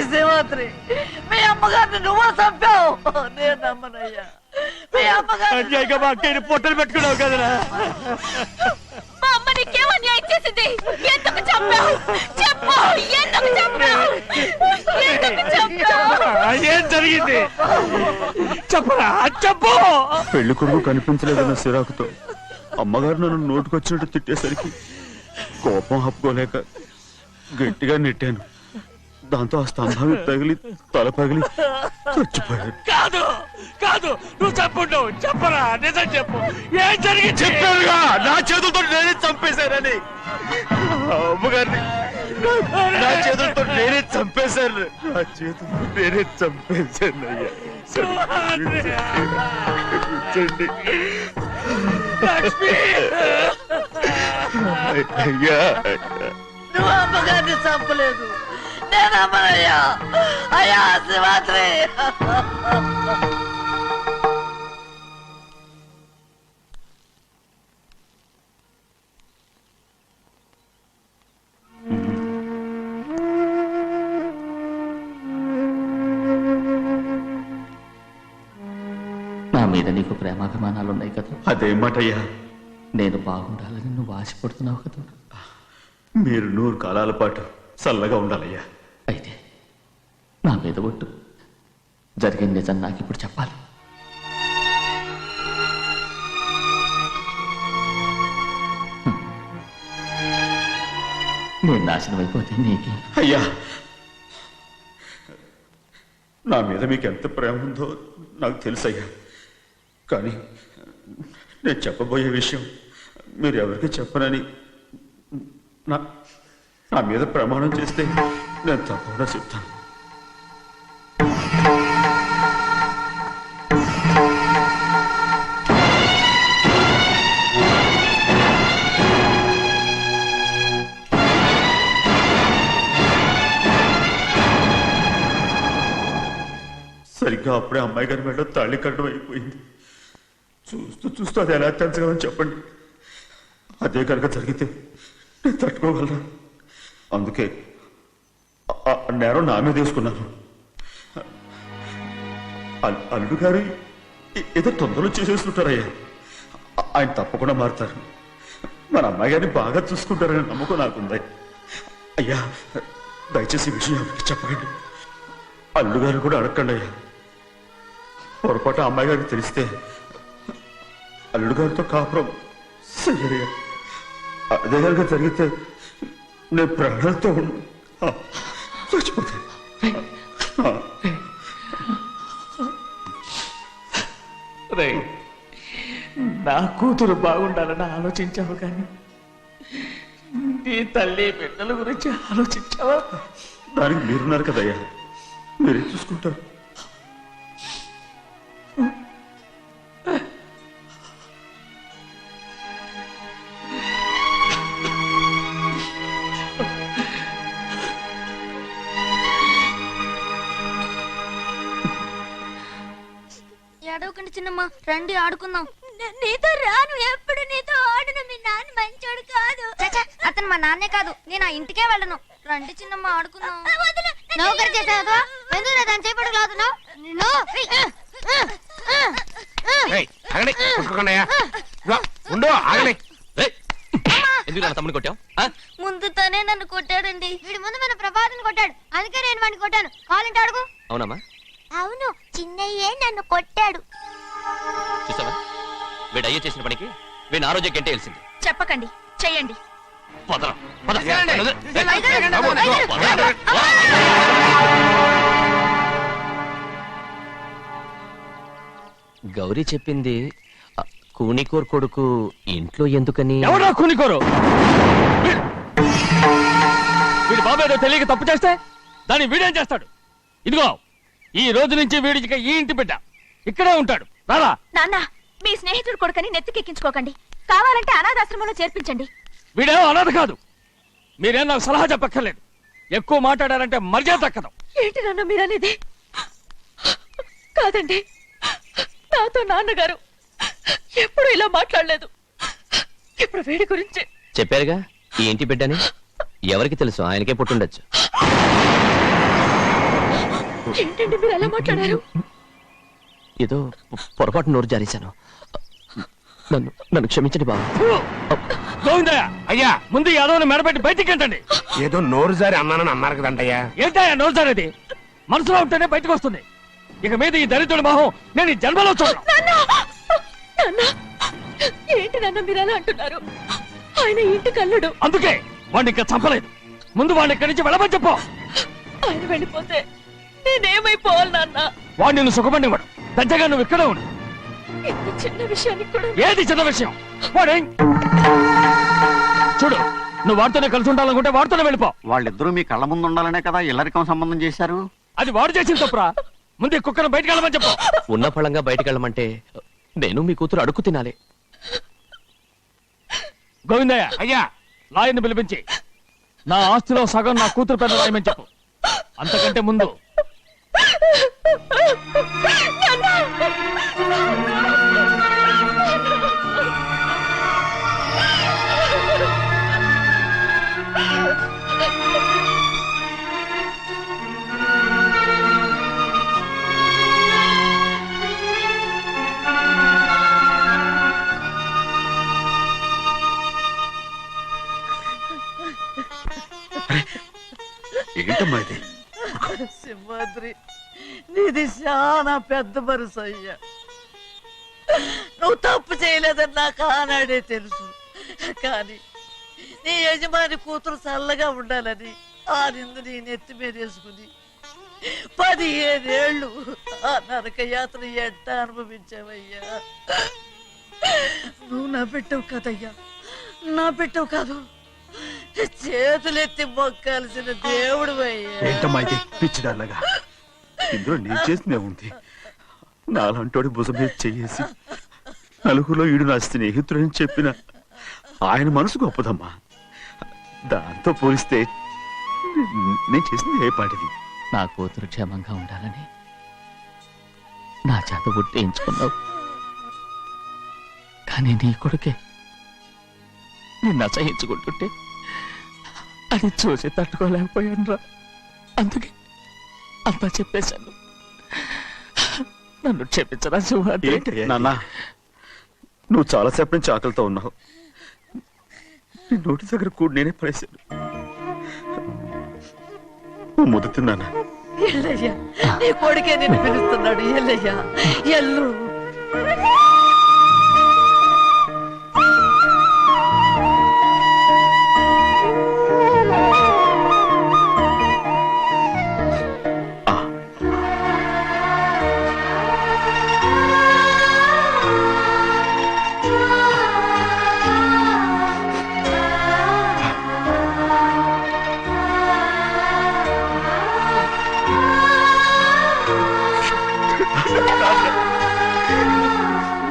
శ్రీమాత్రి, మీ అమ్మగారిని నువ్వు చంపావు. నేను నమ్మనయ్యా. మీ అమ్మగారు మా అక్కని పొట్టలు పెట్టుకున్నావు కదరా. మా అమ్మ నీకేం అన్యాయం చేసింది? ఎందుకు చంపావు? చెప్పు, ఎందుకు చంపావు? ఎందుకు చంపావు? ఏం జరిగింది చెప్పరా? చెప్పు. పెళ్లి కొడుకు కనిపించలేదన్న సిరాకుతో అమ్మగారు నన్ను నోటుకొచ్చినట్టు తిట్టేసరికి కోపం హప్పుకోలేక గట్టిగా నెట్టాను. దాంతో ఆ స్తంభం తగిలి తల పగిలి చచ్చిపోయాడు. కాదు కాదు, నువ్వు చెప్పుండు. చెప్పరా, నిజం చెప్పు. ఏం జరిగింది? చెప్పారుగా, నా చేతులతో నేనే చంపేశానని. అమ్మగారిని నా చేతులతో నేనే చంపేశాను. నా చేతులతో నేనే చంపేశాను. అయ్యా కూర్చోండి. అయ్యా నువ్వు అమ్మగారిని చంపలేదు. నేను అమ్మనయ్యా. అయ్యా శ్రీమాత్రి. నా మీద నీకు ప్రేమాభిమానాలు ఉన్నాయి కదా. అదేమాటయ్యా? నేను బాగుండాలని నువ్వు ఆశపడుతున్నావు కదా. మీరు 100 కాలాల పాటు చల్లగా ఉండాలయ్యా. అయితే నా మీద ఒట్టు. జరిగిన నిజం నాకు ఇప్పుడు చెప్పాలి. నేను నాశనం అయిపోతే నీకే. అయ్యా, నా మీద మీకు ఎంత ప్రేమ ఉందో నాకు తెలుసయ్యా. కానీ నేను చెప్పబోయే విషయం మీరు ఎవరికి చెప్పనని నా మీద ప్రమాణం చేస్తే నేను తప్పకుండా చెప్తాను. సరిగ్గా అప్పుడే అమ్మాయి గారి మెడలో తాళి కట్టడం అయిపోయింది. చూస్తూ చూస్తూ అది ఎలా తెంచగలని చెప్పండి. అదే కనుక జరిగితే నేను తట్టుకోగలరా? అందుకే నేరం నా మీద వేసుకున్నాను. అల్లుడు గారు ఏదో తొందరలో చేసేస్తుంటారయ్యా. ఆయన తప్పకుండా మారుతారు. మన అమ్మాయి గారిని బాగా చూసుకుంటారని నమ్మకం నాకుంది. అయ్యా దయచేసి ఈ విషయం ఎవరికి చెప్పకండి. అల్లుడు గారు కూడా అడగండి అయ్యా. పొరపాటు అమ్మాయి గారికి తెలిస్తే అల్లుడు గారితో కాపురం సయ్యయ్యా. అదే కనుక జరిగితే నేను ప్రాణాలతో చచ్చిపోతాను. రే, నా కూతురు బాగుండాలని ఆలోచించావు కానీ నీ తల్లి బిడ్డల గురించి ఆలోచించావా? దానికి మీరున్నారు కదయ్యా, మీరే చూసుకుంటారు. ఏడవకండి చిన్నమ్మ, రండి ఆడుకుందాం. నీతో రాను, ఎప్పుడు నీతో ఆడను. మీ నాన్న మంచోడు కాదు. అతను మా నాన్నే కాదు, నేను ఆ ఇంటికే వెళ్ళను. రండి చిన్నమ్మ ఆడుకుందాం. నౌకరు చేసావుగా, ఎందుకు దాని చేపడు లాదున్నావు? తమ్ముడు కొట్టావు? ముందు తనే నన్ను కొట్టాడండి. వీడి ముందు మన ప్రభాతం కొట్టాడు, అందుకే నేను వాడిని కొట్టాను. కాలింటి అడుగు. అవునమ్మా? అవును, చిన్నయ్యే నన్ను కొట్టాడు. చూసావా, వీడు అయ్యే చేసిన పనికి వీడిని ఆరోగ్యం కంటే తెలిసింది. చెప్పకండి, చెయ్యండి. గౌరీ చెప్పింది కూనికోర్ కొడుకు ఇంట్లో ఎందుకని. ఎవరా కూనికోరు? వీడి బాబు ఏదో తెలియక తప్పు చేస్తే దాన్ని వీడేం చేస్తాడు? ఇదిగో, ఈ రోజు నుంచి వీడికి ఈ ఇంటి బిడ్డ ఇక్కడే ఉంటాడు. రారా. నాన్న, మీ స్నేహితుడు కొడుకని నెత్తికెక్కించుకోకండి. కావాలంటే అనాథాశ్రమంలో చేర్పించండి. వీడేమో అనాథ కాదు. మీరేం నాకు సలహా చెప్పక్కర్లేదు. ఎక్కువ మాట్లాడారంటే మర్యాద దక్కదు. ఏంటి నాన్న మీరనేది? కాదండి, నాతో నాన్నగారు ఎప్పుడు ఇలా మాట్లాడలేదు. ఇప్పుడు వీడి గురించి చెప్పారుగా ఈ ఇంటి బిడ్డని. ఎవరికి తెలుసు, ఆయనకే పుట్టుండొచ్చు. ఏంటండి మీరు ఎలా మాట్లాడారు? ఏదో పొరపాటు నోరు జారేశాను. నన్ను క్షమించండి బాబు. గోవిందయ్య, అయ్యా ముందు యాదవ్ని మెడబెట్టి బయటికి ఏంటండి? ఏదో నోరు జారి అన్నానని అన్నారు కదంటయ్యా. ఏంటయ్యా నోరు జారేది? మనసులో ఉంటేనే బయటకు వస్తుంది. ఇక మీద ఈ దరిద్రుడి మొహం నేను ఈ జన్మలో చూడను. ఏంటి నాన్న మీరు ఎలా అంటున్నారు? ఆయన ఇంటి కల్లుడు. అందుకే వాడిని ఇంకా చంపలేదు. ముందు వాడిని ఇక్కడి నుంచి వెళ్ళమని చెప్పు. ఆయన వెళ్ళిపోతే నేనేమైపోవాలి నాన్న? వాడు నిన్ను సుఖపడివాడు. పెద్దగా నువ్వు ఇక్కడే ఉండు. ఇంత చిన్న విషయానికి కూడా. ఏది చిన్న విషయం? వాడే చూడు, నువ్వు వాడితోనే కలిసి ఉండాలనుకుంటే వాడితోనే వెళ్ళిపో. వాళ్ళిద్దరూ మీ కళ్ళ ముందు ఉండాలనే కదా ఇల్లరికం సంబంధం చేశారు. అది వాడు చేసిన తప్పురా. ముందు ఈ కుక్కను బయటకు వెళ్ళమని చెప్పు. ఉన్న ఫలంగా బయటకు వెళ్ళమంటే నేను మీ కూతురు అడుగు తినాలి. గోవిందయ్య, అయ్యా లాయర్ని పిలిపించి నా ఆస్తిలో సగం నా కూతురు పెద్ద రాయమని చెప్పు. అంతకంటే ముందు ఏంటమ్మా ఇది? సింహాద్రి, నీది చాలా పెద్ద మనసు అయ్యా. నువ్వు తప్పు చేయలేదని నాకు ఆనాడే తెలుసు. కానీ నీ యజమాని కూతురు చల్లగా ఉండాలని ఆ నిందు నీ నెత్తి మీద వేసుకుని 15 ఏళ్ళు ఆ నరక యాత్ర ఎట్ట అనుభవించావయ్యా. నువ్వు నా పెట్టవు కదయ్యా, నా పెట్టవు కాదు, చేతులెత్తి మొక్కాల్సిన దేవుడు అయ్యా. ఏంటమ్మా ఇది పిచ్చిదారులాగా? ఇందులో నేను చేసినే ఉంది. నాలంటోడి భుజం మీద చెయ్యేసి నలుగురిలో ఈడు నా స్నేహితుడని చెప్పిన ఆయన మనసు గొప్పదమ్మా. దాంతో పోలిస్తే నేను చేసింది ఏ పాటిది? నా కూతురు క్షేమంగా ఉండాలని నా చేత గుర్తించుకున్నావు. కానీ నీ కొడుకే నిన్ను అసహించుకుంటుంటే అది చూసి తట్టుకోలేకపోయాను రా. అందుకే అంతా చెప్పేశాను. నన్ను క్షమించరా సింహాద్రి. నాన్న, నువ్వు చాలాసేపు నుంచి ఆకలితో ఉన్నావు. నీ నోటి దగ్గర కూడా నేనే పడేశాను. నువ్వు ముద్దు తిన్నానా? ఎల్లయ్యా, నీ కొడుకే నిన్ను పిలుస్తున్నాడు. ఎల్లయ్యా, ఎల్లు.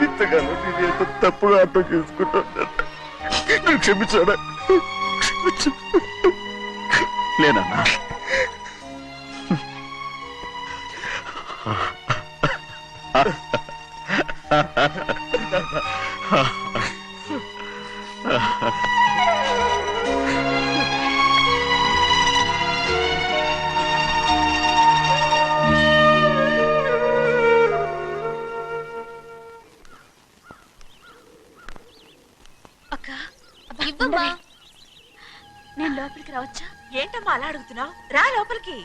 ఇంతకాలం నేను ఎంత తప్పుగా అర్థం చేసుకుంటాను. నువ్వు క్షమించాడా? లేనన్నా. ఇవ్వమ్మా. నేను లోపలికి రావచ్చా? ఏంటమ్మా అలా అడుగుతున్నావు? రా లోపలికి.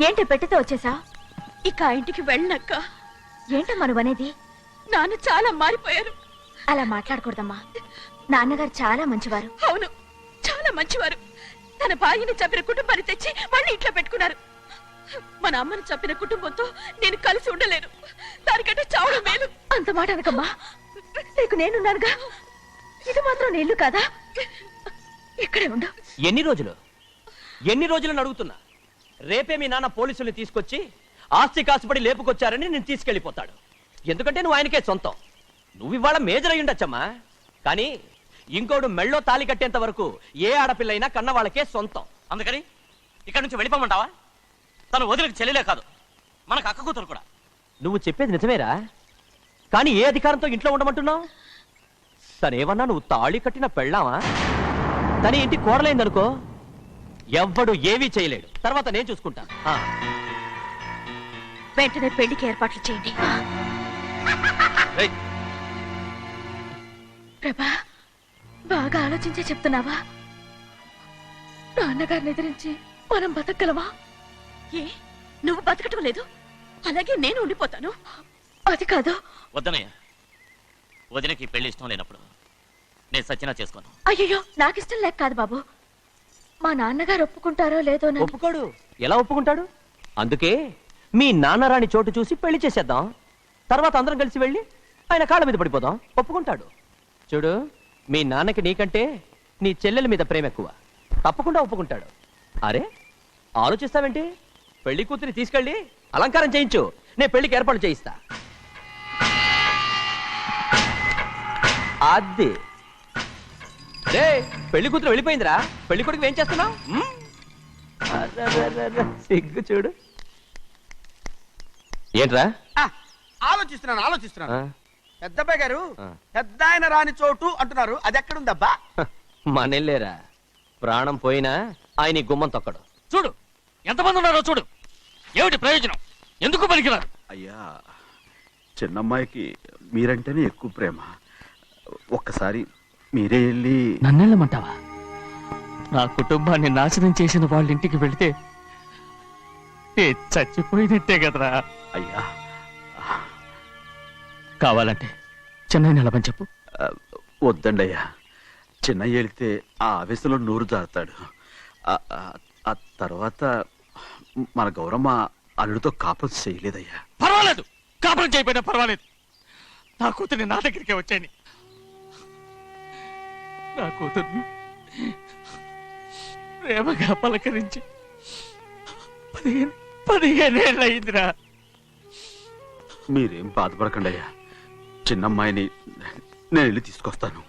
ఏంటి పెట్టితో వచ్చేసా? ఇక ఆ ఇంటికి వెళ్ళనక్క. ఏంటమ్మా నువ్వు అనేది? నాన్న చాలా మారిపోయారు. అలా మాట్లాడకూడదమ్మా. నాన్నగారు చాలా మంచివారు. అవును, చాలా మంచివారు. తన భార్యని చంపిన కుటుంబాన్ని తెచ్చి మళ్ళీ ఇంట్లో పెట్టుకున్నారు. మన అమ్మను చంపిన కుటుంబంతో నేను కలిసి ఉండలేను. దానికంటే చావడం మేలు. అంత మాట అనకమ్మా. నీకు నేనున్నానుగా. ఇది మాత్రం నీళ్లు కాదా? ఇక్కడే ఉండు. ఎన్ని రోజులను అడుగుతున్నా. రేపే మీ నాన్న పోలీసుల్ని తీసుకొచ్చి ఆస్తి కాసుపడి లేపుకొచ్చారని నేను తీసుకెళ్లిపోతాడు. ఎందుకంటే నువ్వు ఆయనకే సొంతం. నువ్వు ఇవాళ మేజర్ అయి ఉండొచ్చమ్మా, కానీ ఇంకోడు మెళ్ళో తాళి కట్టేంత వరకు ఏ ఆడపిల్లైనా కన్న వాళ్ళకే సొంతం. అందుకని ఇక్కడ నుంచి వెళ్ళిపోమంటావా? తను వదిలికి చెల్లెలే కాదు, మనకు అక్క కూతురు కూడా. నువ్వు చెప్పేది నిజమేరా, కానీ ఏ అధికారంతో ఇంట్లో ఉండమంటున్నావు? తనేమన్నా నువ్వు తాళి కట్టిన పెళ్ళావా? తన ఇంటి కోడలైందనుకో, ఎవ్వడు ఏవీ చేయలేడు. తర్వాత నేను చూసుకుంటా. వెంటనే పెళ్లికి ఏర్పాట్లు చేయండి. ప్రభా, బాగా ఆలోచించే చెప్తున్నావా? నాన్నగారిని ఎదిరించి మనం బతకగలవా? ఏ, నువ్వు బతకటం లేదు, అలాగే నేను ఉండిపోతాను. అది కాదు. వద్దనయ్య, వదినకి పెళ్లి ఇష్టం లేనప్పుడు నేను సచ్చినా చేసుకోను. అయ్యో, నాకిష్టం లేక కాదు బాబు. మా నాన్నగారు ఒప్పుకుంటారో లేదో. ఒప్పుకోడు. ఎలా ఒప్పుకుంటాడు? అందుకే మీ నాన్నరాని చోటు చూసి పెళ్లి చేసేద్దాం. తర్వాత అందరం కలిసి వెళ్ళి ఆయన కాళ్ళ మీద పడిపోదాం. ఒప్పుకుంటాడు. చూడు, మీ నాన్నకి నీకంటే నీ చెల్లెల మీద ప్రేమ ఎక్కువ. తప్పకుండా ఒప్పుకుంటాడు. అరే, ఆలోచిస్తావేంటి? పెళ్లి కూతురి తీసుకెళ్ళి అలంకారం చేయించు, నేను పెళ్లికి ఏర్పాటు చేయిస్తా. అది రే, పెళ్లి కూతురు వెళ్ళిపోయిందిరా. పెళ్లి కొడుకు ఏం చేస్తున్నావు? సిగ్గు చూడు. ఏంట్రా? ఆలోచిస్తున్నాను. పెద్దబ్బాయి గారు పెద్ద ఆయన రాని చోటు అంటున్నారు, అది ఎక్కడుందబ్బా? మనెళ్ళేరా, ప్రాణం పోయినా ఆయన గుమ్మం తొక్కడు. చూడు ఎంతమంది ఉన్నారో చూడు. ఏమిటి ప్రయోజనం? ఎందుకు పనికిరారు? అయ్యా, చిన్నమ్మాయికి మీరంటేనే ఎక్కువ ప్రేమ. ఒక్కసారి మీరే వెళ్ళి. నన్నెళ్ళమంటావా? నా కుటుంబాన్ని నాశనం చేసిన వాళ్ళ ఇంటికి వెళితే చచ్చిపోయినట్టే కదరా. అయ్యా, కావాలంటే చెన్నై నిలబని చెప్పు. వద్దండి అయ్యా, చిన్నయ్య వెళితే ఆ ఆవేశంలో నోరు జారుతాడు. ఆ తర్వాత మన గౌరమ్మ అల్లుడితో కాపురం చేయలేదయ్యా. పర్వాలేదు, కాపురం చేయకపోయినా పర్వాలేదు. నా కూతుర్ని నా దగ్గరికే వచ్చాయని. నా కూతుర్ని ప్రేమగా పలకరించి 15 ఏళ్ళు అయిందిరా. మీరేం బాధపడకండి అయ్యా, చిన్నమ్మాయిని నేను వెళ్ళి తీసుకొస్తాను.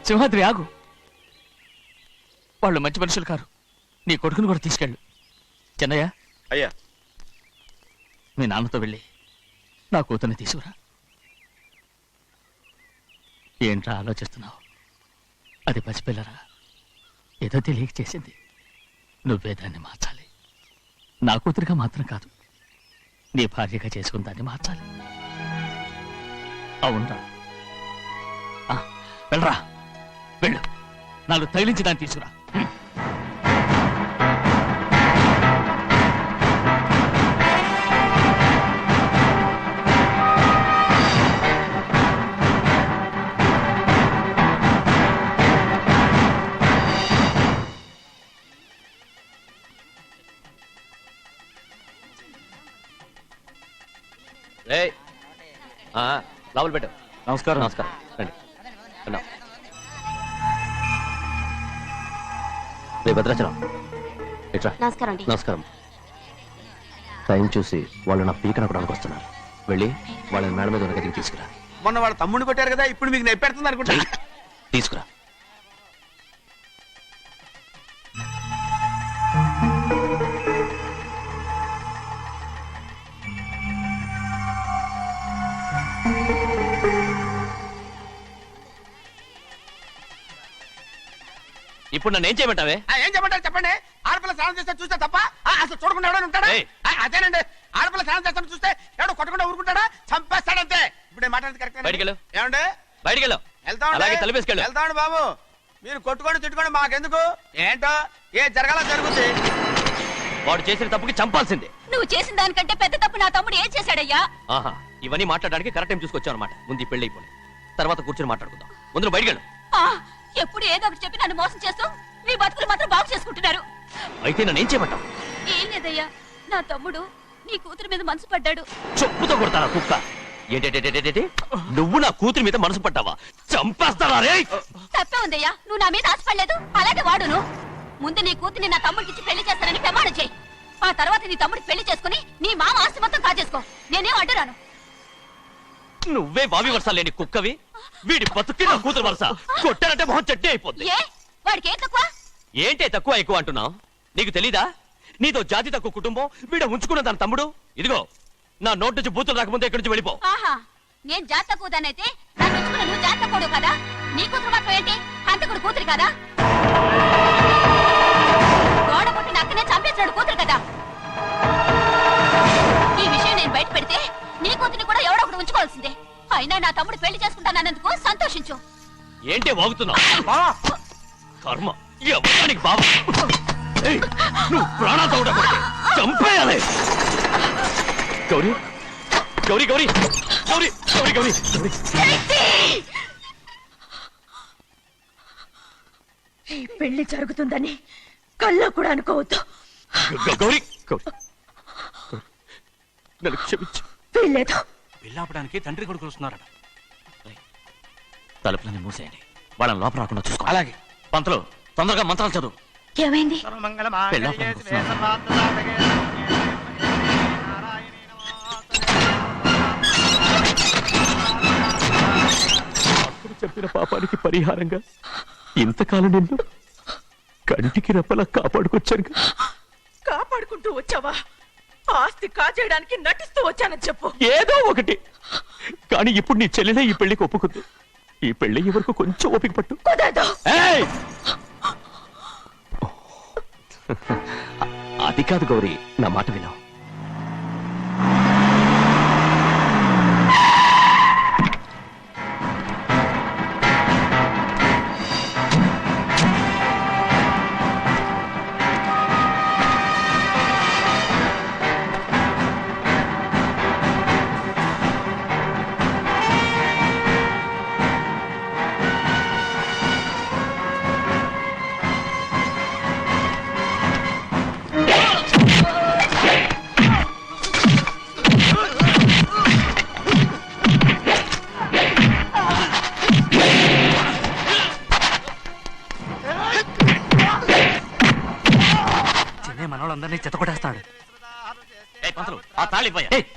సింహాద్రి ఆగు. వాళ్ళు మంచి మనుషులు కారు. నీ కొడుకుని కూడా తీసుకెళ్ళు. చెన్నయ్య, అయ్యా, మీ నాన్నతో వెళ్ళి నా కూతుర్ని తీసుకురా. ఏంట్రా ఆలోచిస్తున్నావు? అది పసిపిల్లరా, ఏదో తెలియక చేసింది. నువ్వే దాన్ని మార్చాలి. నా కూతురిగా మాత్రం కాదు, నీ భార్యగా చేసుకుని దాన్ని మార్చాలి. అవునరా, వెళ్ళరా, వెళ్ళు. నాలుగు తగిలించి దాన్ని తీసుకురా. లోపల పెట్టు. నమస్కారం. నమస్కారం, రండి. రండి. రే భద్రాచలం, ఇట్రా. నమస్కారం అండి. నమస్కారం. టైం చూసి వాళ్ళు నా పీకన కొనడానికి వస్తున్నారు. వెళ్ళి వాళ్ళని మేడ మీద ఉన్న గదికి తీసుకురా. మొన్న వాళ్ళ తమ్ముడిని కొట్టారు కదా, ఇప్పుడు మీకు నెప్పెడుతుంది అనుకుంటా. తీసుకురా. ఇప్పుడు నన్ను ఏం చేయమంటావే? ఏం చెప్పంటారు చెప్పండి. ఆడపిల్ల స్నానం చేస్తే చూస్తే తప్ప అసలు చూడకుండా ఎవడో ఉంటాడా? అదేనండి, ఆడపిల్ల స్నానం చేస్తాను చూస్తే ఎవడో కొట్టకుండా ఊరుకుంటాడా? చంపేస్తాడంతే. ఇప్పుడు మాట్లాడేది కరెక్ట్. బయటికి వెళ్ళు. ఏమండి? బయటికి వెళ్ళు. అలాగే తలపేసుకెళ్ళు. వెళ్తామండి బాబు. మీరు కొట్టుకొని తిట్టుకోండి, మాకెందుకు? ఏంటో ఏ జరగాల జరుగుతుంది. వాడు చేసిన తప్పుకి చంపాల్సిందే. నువ్వు చేసిన దానికంటే పెద్ద తప్పు నా తమ్ముడు ఏం చేశాడయ్యా? ఆహా, ఇవన్నీ మాట్లాడడానికి కరెక్ట్ టైం చూసుకొచ్చావు అనమాట. ముందు ఈ పెళ్లి అయిపోయి తర్వాత కూర్చొని మాట్లాడుకుందాం. ముందు బయటికి వెళ్ళు. ఎప్పుడు ఏదో ఒకటి చెప్పి నన్ను మోసం చేస్తూ మీ బతుకులు మాత్రం బాగు చేసుకుంటున్నారు. అయితే నన్ను ఏం చేయమంటావు? ఏం లేదయ్యా, నా తమ్ముడు నీ కూతురు మీద మనసు పడ్డాడు. చెప్పుతో కొడతారా కుక్క? ఏంటేంటి, నువ్వు నా కూతురి మీద మనసు పడ్డావా? చంపేస్తారా రే? తప్పే ఉందయ్యా, నువ్వు నా మీద ఆశపడలేదు, అలాగే వాడును. ముందు నీ కూతుర్ని నా తమ్ముడికి పెళ్లి చేస్తానని ప్రమాణం చేయి. ఆ తర్వాత నీ తమ్ముడికి పెళ్లి చేసుకుని నీ మామ ఆస్తి మొత్తం కాజేసుకో. నేనేం అడ్డురాను. నువ్వే బావి వరుస లేని కుక్కవి. వీడి బతుక్కి నా కూతురు వరుస. కొట్టానంటే మొహం చట్నీ అయిపోద్ది. వాడికి ఏం తక్కువ? ఏంటే తక్కువ ఎక్కువ అంటున్నావు? నీకు తెలీదా? నీతో జాతి తక్కువ కుటుంబం వీడ ఉంచుకున్న దాని తమ్ముడు. ఇదిగో నా నోటి నుంచి బూతులు రాకముందే ఇక్కడి నుంచి వెళ్ళిపో. ఆహా, నేను జాత కూదనైతే నన్ను ఉంచుకున్న నువ్వు జాత కూడు కదా? నీ కూతురు మాత్రం ఏంటి, హంతకుడు కూతురు కదా? గోడ పుట్టిన అక్కనే చంపేసినాడు కూతురు కదా? ఈ విషయం నేను బయట పెడితే నీ కూతురిని కూడా ఎవడో ఒకటి ఉంచుకోవాల్సిందే. అయినా నా తమ్ముడు పెళ్లి చేసుకుంటానన్నందుకు సంతోషించు. ఏంటే వాగుతున్నావు? కర్మ ఎవరికి బాబా. నువ్వు ప్రాణాలతో ఉండకూడదు, చంపేయాలి. గౌరీ గౌరీ గౌరీ గౌరీ గౌరీ గౌరీ ఈ పెళ్లి జరుగుతుందని కల్లో కూడా అనుకోవద్దు. గౌరీ గౌరీ నన్ను క్షమించు. వీల్లేదు. పెళ్ళాపడానికి తండ్రి కొడుకులు వస్తున్నారట. తలుపులని మూసేయండి, వాళ్ళని లోపల రాకుండా చూసుకో. అలాగే. పంతులు తొందరగా మంత్రాలు చదువు. ఏమైంది? అప్పుడు చెప్పిన పాపానికి పరిహారంగా ఇంతకాలం నిన్ను కంటికి రెప్పలా కాపాడుకొచ్చాను. కాపాడుకుంటూ వచ్చావా? ఆస్తి కాజేయడానికి నటిస్తూ వచ్చానని చెప్పు. ఏదో ఒకటి. కానీ ఇప్పుడు నీ చెల్లెలే ఈ పెళ్లికి ఒప్పుకుంది. ఈ పెళ్లి వరకు కొంచెం ఓపిక పట్టు. అది కాదు గౌరీ, నా మాట విను. మనోళ్ళందరినీ చెత్తకొట్టేస్తాడు. ఆ తాళి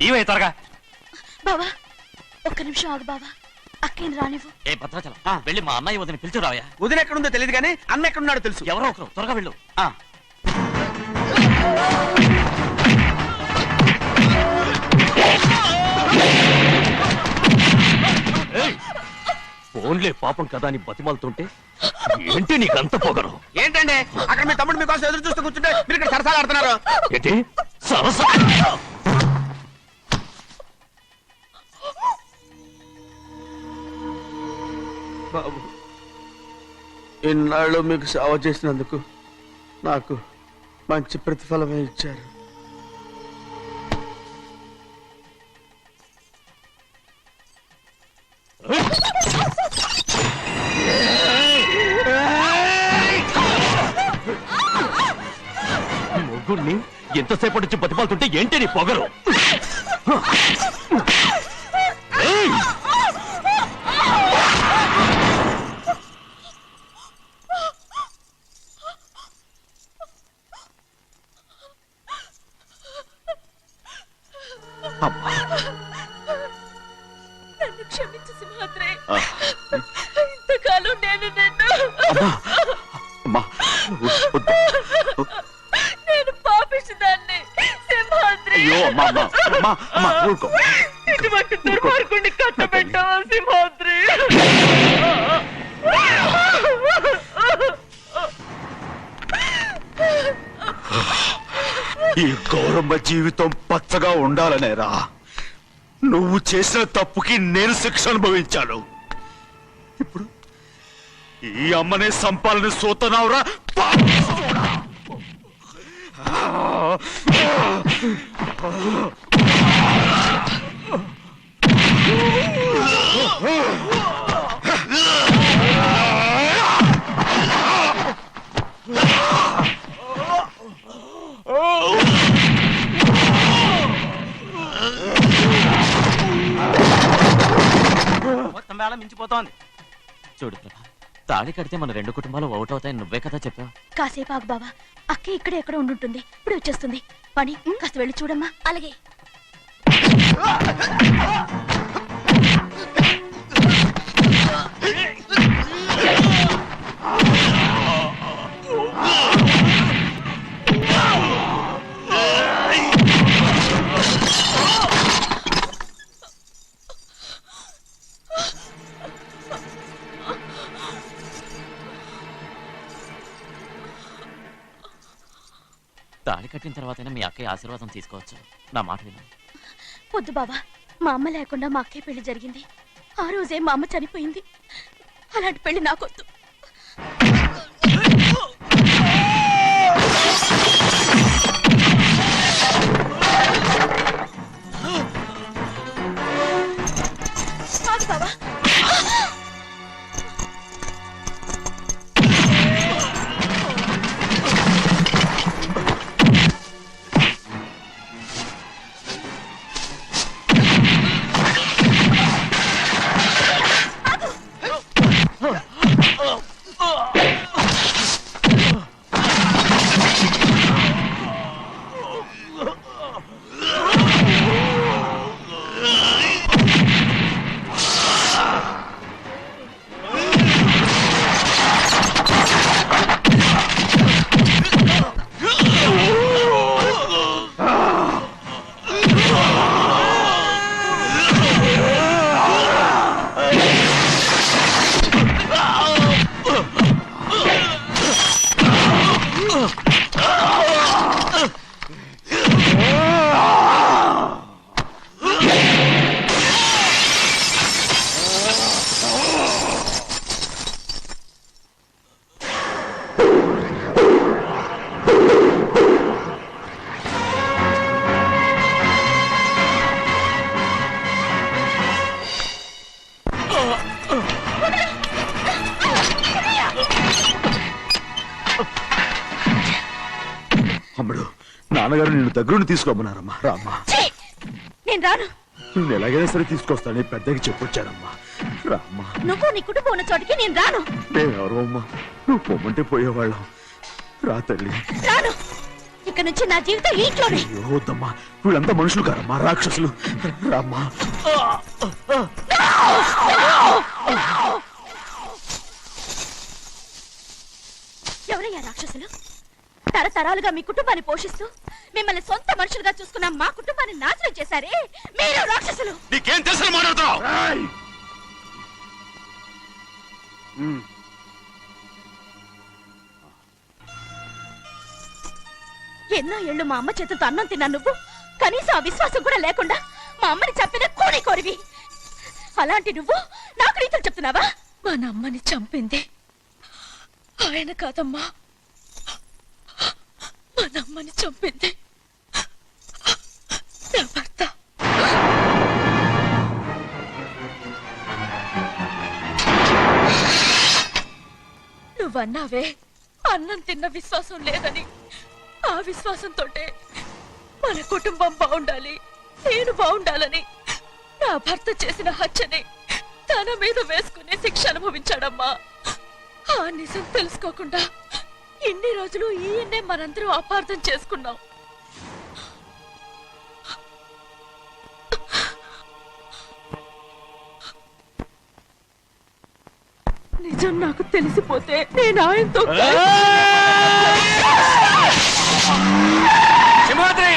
ఇవే త్వరగా. బావా ఒక్క నిమిషం ఆగు బావా, అక్కేం రానివ్వు. ఏ భద్రాచలం, వెళ్ళి మా అన్నయ్య వదిన పిలిచిరావయ్యా. వదిన ఎక్కడుందో తెలియదు కానీ అన్న ఎక్కడున్నాడో తెలుసు. ఎవరో ఒకరు త్వరగా వెళ్ళు. ఫోన్లే పాపం కదా అని బతిమాలుతుంటే ఏంటి నీకంత పొగరు? ఏంటండి అక్కడ మీ తమ్ముడు మీకోసం ఎదురు చూస్తూ కూర్చుంటే మీరు ఇక్కడ సరసాలు ఆడుతున్నారు. ఏంటి సరస? బాబు, ఇన్నాళ్ళు మీకు సేవ చేసినందుకు నాకు మంచి ప్రతిఫలమే ఇచ్చారు. మొగ్గుణ్ణి ఎంతసేపటి నుంచి బతిమాలుతుంటే ఏంటి నీ పొగరు? ఏయ్! అమ్మా, నన్ను క్షమించు సింహాద్రి. ఇంతకాలం నేను నిన్ను అమ్మా, వద్దు. నేను పాపిస్తుందాన్ని సింహాద్రి. అయ్యో అమ్మా, అమ్మా, అమ్మా, అమ్మా, ఊరుకో. ఇటువంటి దుర్మార్గుడిని కట్టబెట్టావా సింహాద్రి? ఈ గౌరమ్మ జీవితం పచ్చగా ఉండాలనేరా నువ్వు చేసిన తప్పుకి నేను శిక్ష అనుభవించాను. ఇప్పుడు ఈ అమ్మనే సంపాలని సోతనావురా. మొత్తం వేళ మించిపోతోంది. చూడు ప్రభా, తాళి కడితే మన రెండు కుటుంబాలు ఒకటవుతాయని నువ్వే కదా చెప్పావు. కాసేపు ఆగు బావా, అక్క ఇక్కడే ఎక్కడ ఉండుంటుంది, ఇప్పుడు వచ్చేస్తుంది. పని కాస్త వెళ్ళి చూడమ్మా. అలాగే. తాళి కట్టిన తర్వాతైనా మీ అక్కయ్య ఆశీర్వాదం తీసుకోవచ్చు. నా మాట విను. వద్దు బావా, మా అమ్మ లేకుండా మా అక్కయ్య పెళ్లి జరిగింది. ఆ రోజే మా అమ్మ చనిపోయింది. అలాంటి పెళ్లి నాకొద్దు. బావా, అమ్ముడు, నాన్నగారు నిన్ను దగ్గరుండి తీసుకోమన్నారమ్మా. రామ్మా. నేను రాను. నేను ఎలాగైనా సరే తీసుకొస్తానని పెద్దకి చెప్పొచ్చానమ్మా. రామ్మా. నువ్వు నీ కుటుంబం ఉన్న చోటికి నేను రాను. మేమెవరు అమ్మా, నువ్వు పొమ్మంటే పోయేవాళ్ళం. రా తల్లి. రాను. ఇక్కడ నుంచి నా జీవితం ఇంట్లోనే. అయ్యో వద్దమ్మా, వీళ్ళంతా మనుషులు కారమ్మా, రాక్షసులు. రామ్మా. ఎవరయ్యా రాక్షసులు? తరతరాలుగా మీ కుటుంబాన్ని పోషిస్తూ మిమ్మల్ని సొంత మనుషులుగా చూసుకున్న మా కుటుంబాన్ని నాశనం చేశారే మీరు రాక్షసులు. నీకేం తెలుసు మాట్లాడుతున్నావు? ఎన్నో ఏళ్ళు మా అమ్మ చేతులతో అన్నం తిన్నా నువ్వు కనీసం ఆ విశ్వాసం కూడా లేకుండా మా అమ్మని చంపిన కోడి కోరివి. అలాంటి నువ్వు నాకు రీతులు చెప్తున్నావా? మా అమ్మని చంపింది ఆయన కాదమ్మా, మా అమ్మని చంపింది నా భర్త. నువ్వన్నావే అన్నం తిన్న విశ్వాసం లేదని. ఆ విశ్వాసంతో మన కుటుంబం బాగుండాలి, నేను బాగుండాలని నా భర్త చేసిన హత్యని తన మీద వేసుకునే శిక్ష అనుభవించాడమ్మా. ఆ నిజం తెలుసుకోకుండా ఇన్ని రోజులు ఈయన్నే మనందరం అపార్థం చేసుకున్నాం. నిజం నాకు తెలిసిపోతే నేను ఆయనతో సింహాద్రి!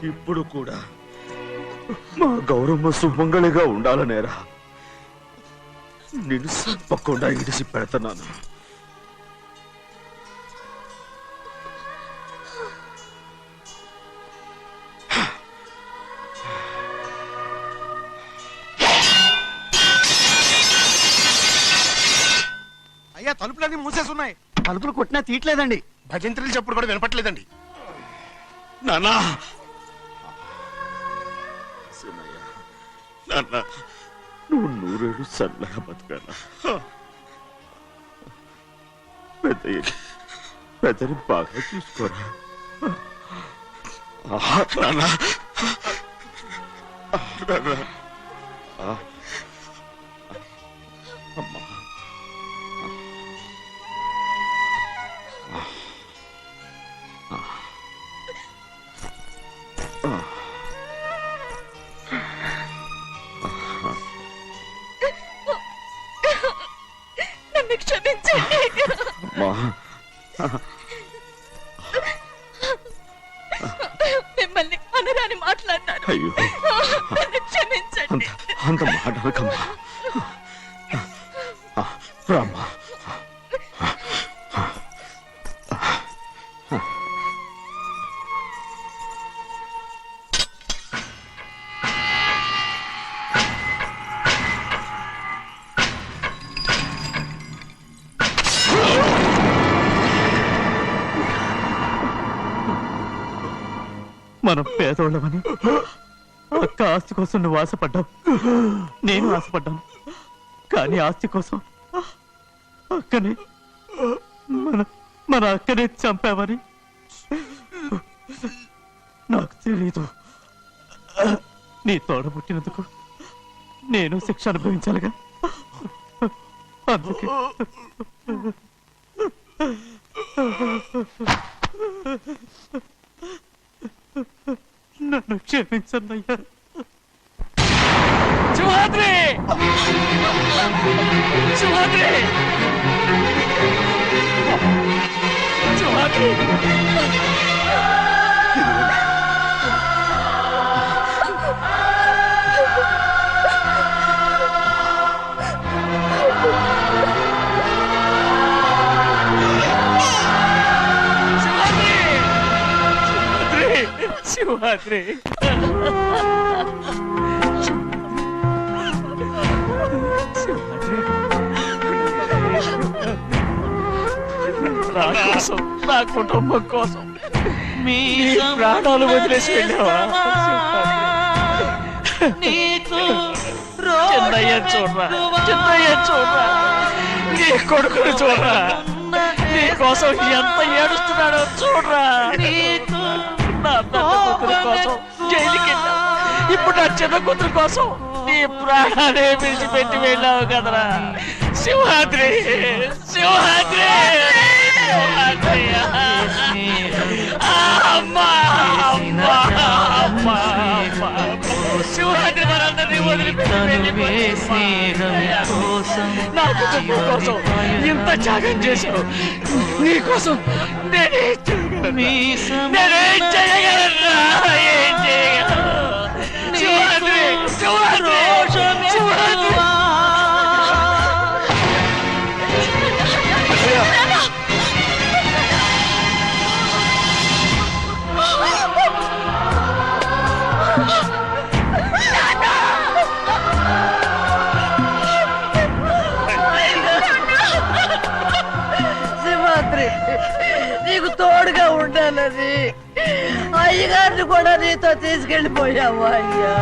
ఇప్పుడు కూడా మా గౌరమ్మ సుమంగళిగా ఉండాలనేరా నేను తప్పకుండా ఇడిసి పెడతాను. అయ్యా తలుపులన్నీ మూసేస్తున్నాయి. తలుపులు కొట్టినా తీయట్లేదండి. భజంత్రులు చెప్పుడు కూడా వినపట్లేదండి. నాన్నా నాన్న నువ్వు 100 ఏళ్ళు చల్లగా బతకాలా. పెద్దని బాగా చూసుకోరా నాన్న. అమ్మా నన్ను క్షమించండి. మిమ్మల్ని అనరాని మాట్లాడినాను. అయ్యో నన్ను క్షమించండి. అంత మాటలకమ్మా. రామ్మా. మనం పేదోళ్ళమని అక్క ఆస్తి కోసం నువ్వు ఆశపడ్డావు, నేను ఆశపడ్డాను. కానీ ఆస్తి కోసం అక్కని మన అక్కనే చంపావని నాకు తెలీదు. నీ తోడ పుట్టినందుకు నేను శిక్ష అనుభవించాలిగా. అందుకే నన్ను క్షమించన్నయ్యా. సింహాద్రి! సింహాద్రి! సింహాద్రి! శివాద్రి నా కోసం, నా కుటుంబం కోసం మీ ప్రాణాలు వదిలేసి వెళ్ళావా? నీకు చిన్నయ్య చూడరా, చిన్నయ్య చూడరా, నీ కొడుకుని చూడరా, నీ కోసం ఎంత ఏడుస్తున్నాడో చూడరా. నా పెద్ద కూతురు కోసం జైలుకి వెళ్ళావు, ఇప్పుడు నా చిన్న కూతురు కోసం నీ ప్రాణాలే విడిచిపెట్టి వెళ్ళావు కదరా. సింహాద్రి, సింహాద్రి, సింహాద్రి. అమ్మా, అమ్మా, అమ్మా, అమ్మా. సింహాద్రి మనందరినీ వదిలిపెట్టి నా కుటుంబం కోసం ఇంత త్యాగం చేశావు. నీ కోసం నేనేం చేయగలరా? ఏం చేయగలను? సింహాద్రి, సింహాద్రి, సింహాద్రి. సింహాద్రి, నీకు తోడుగా ఉండాలని అయ్యగారిని కూడా నీతో తీసుకెళ్ళిపోయావు అయ్యా.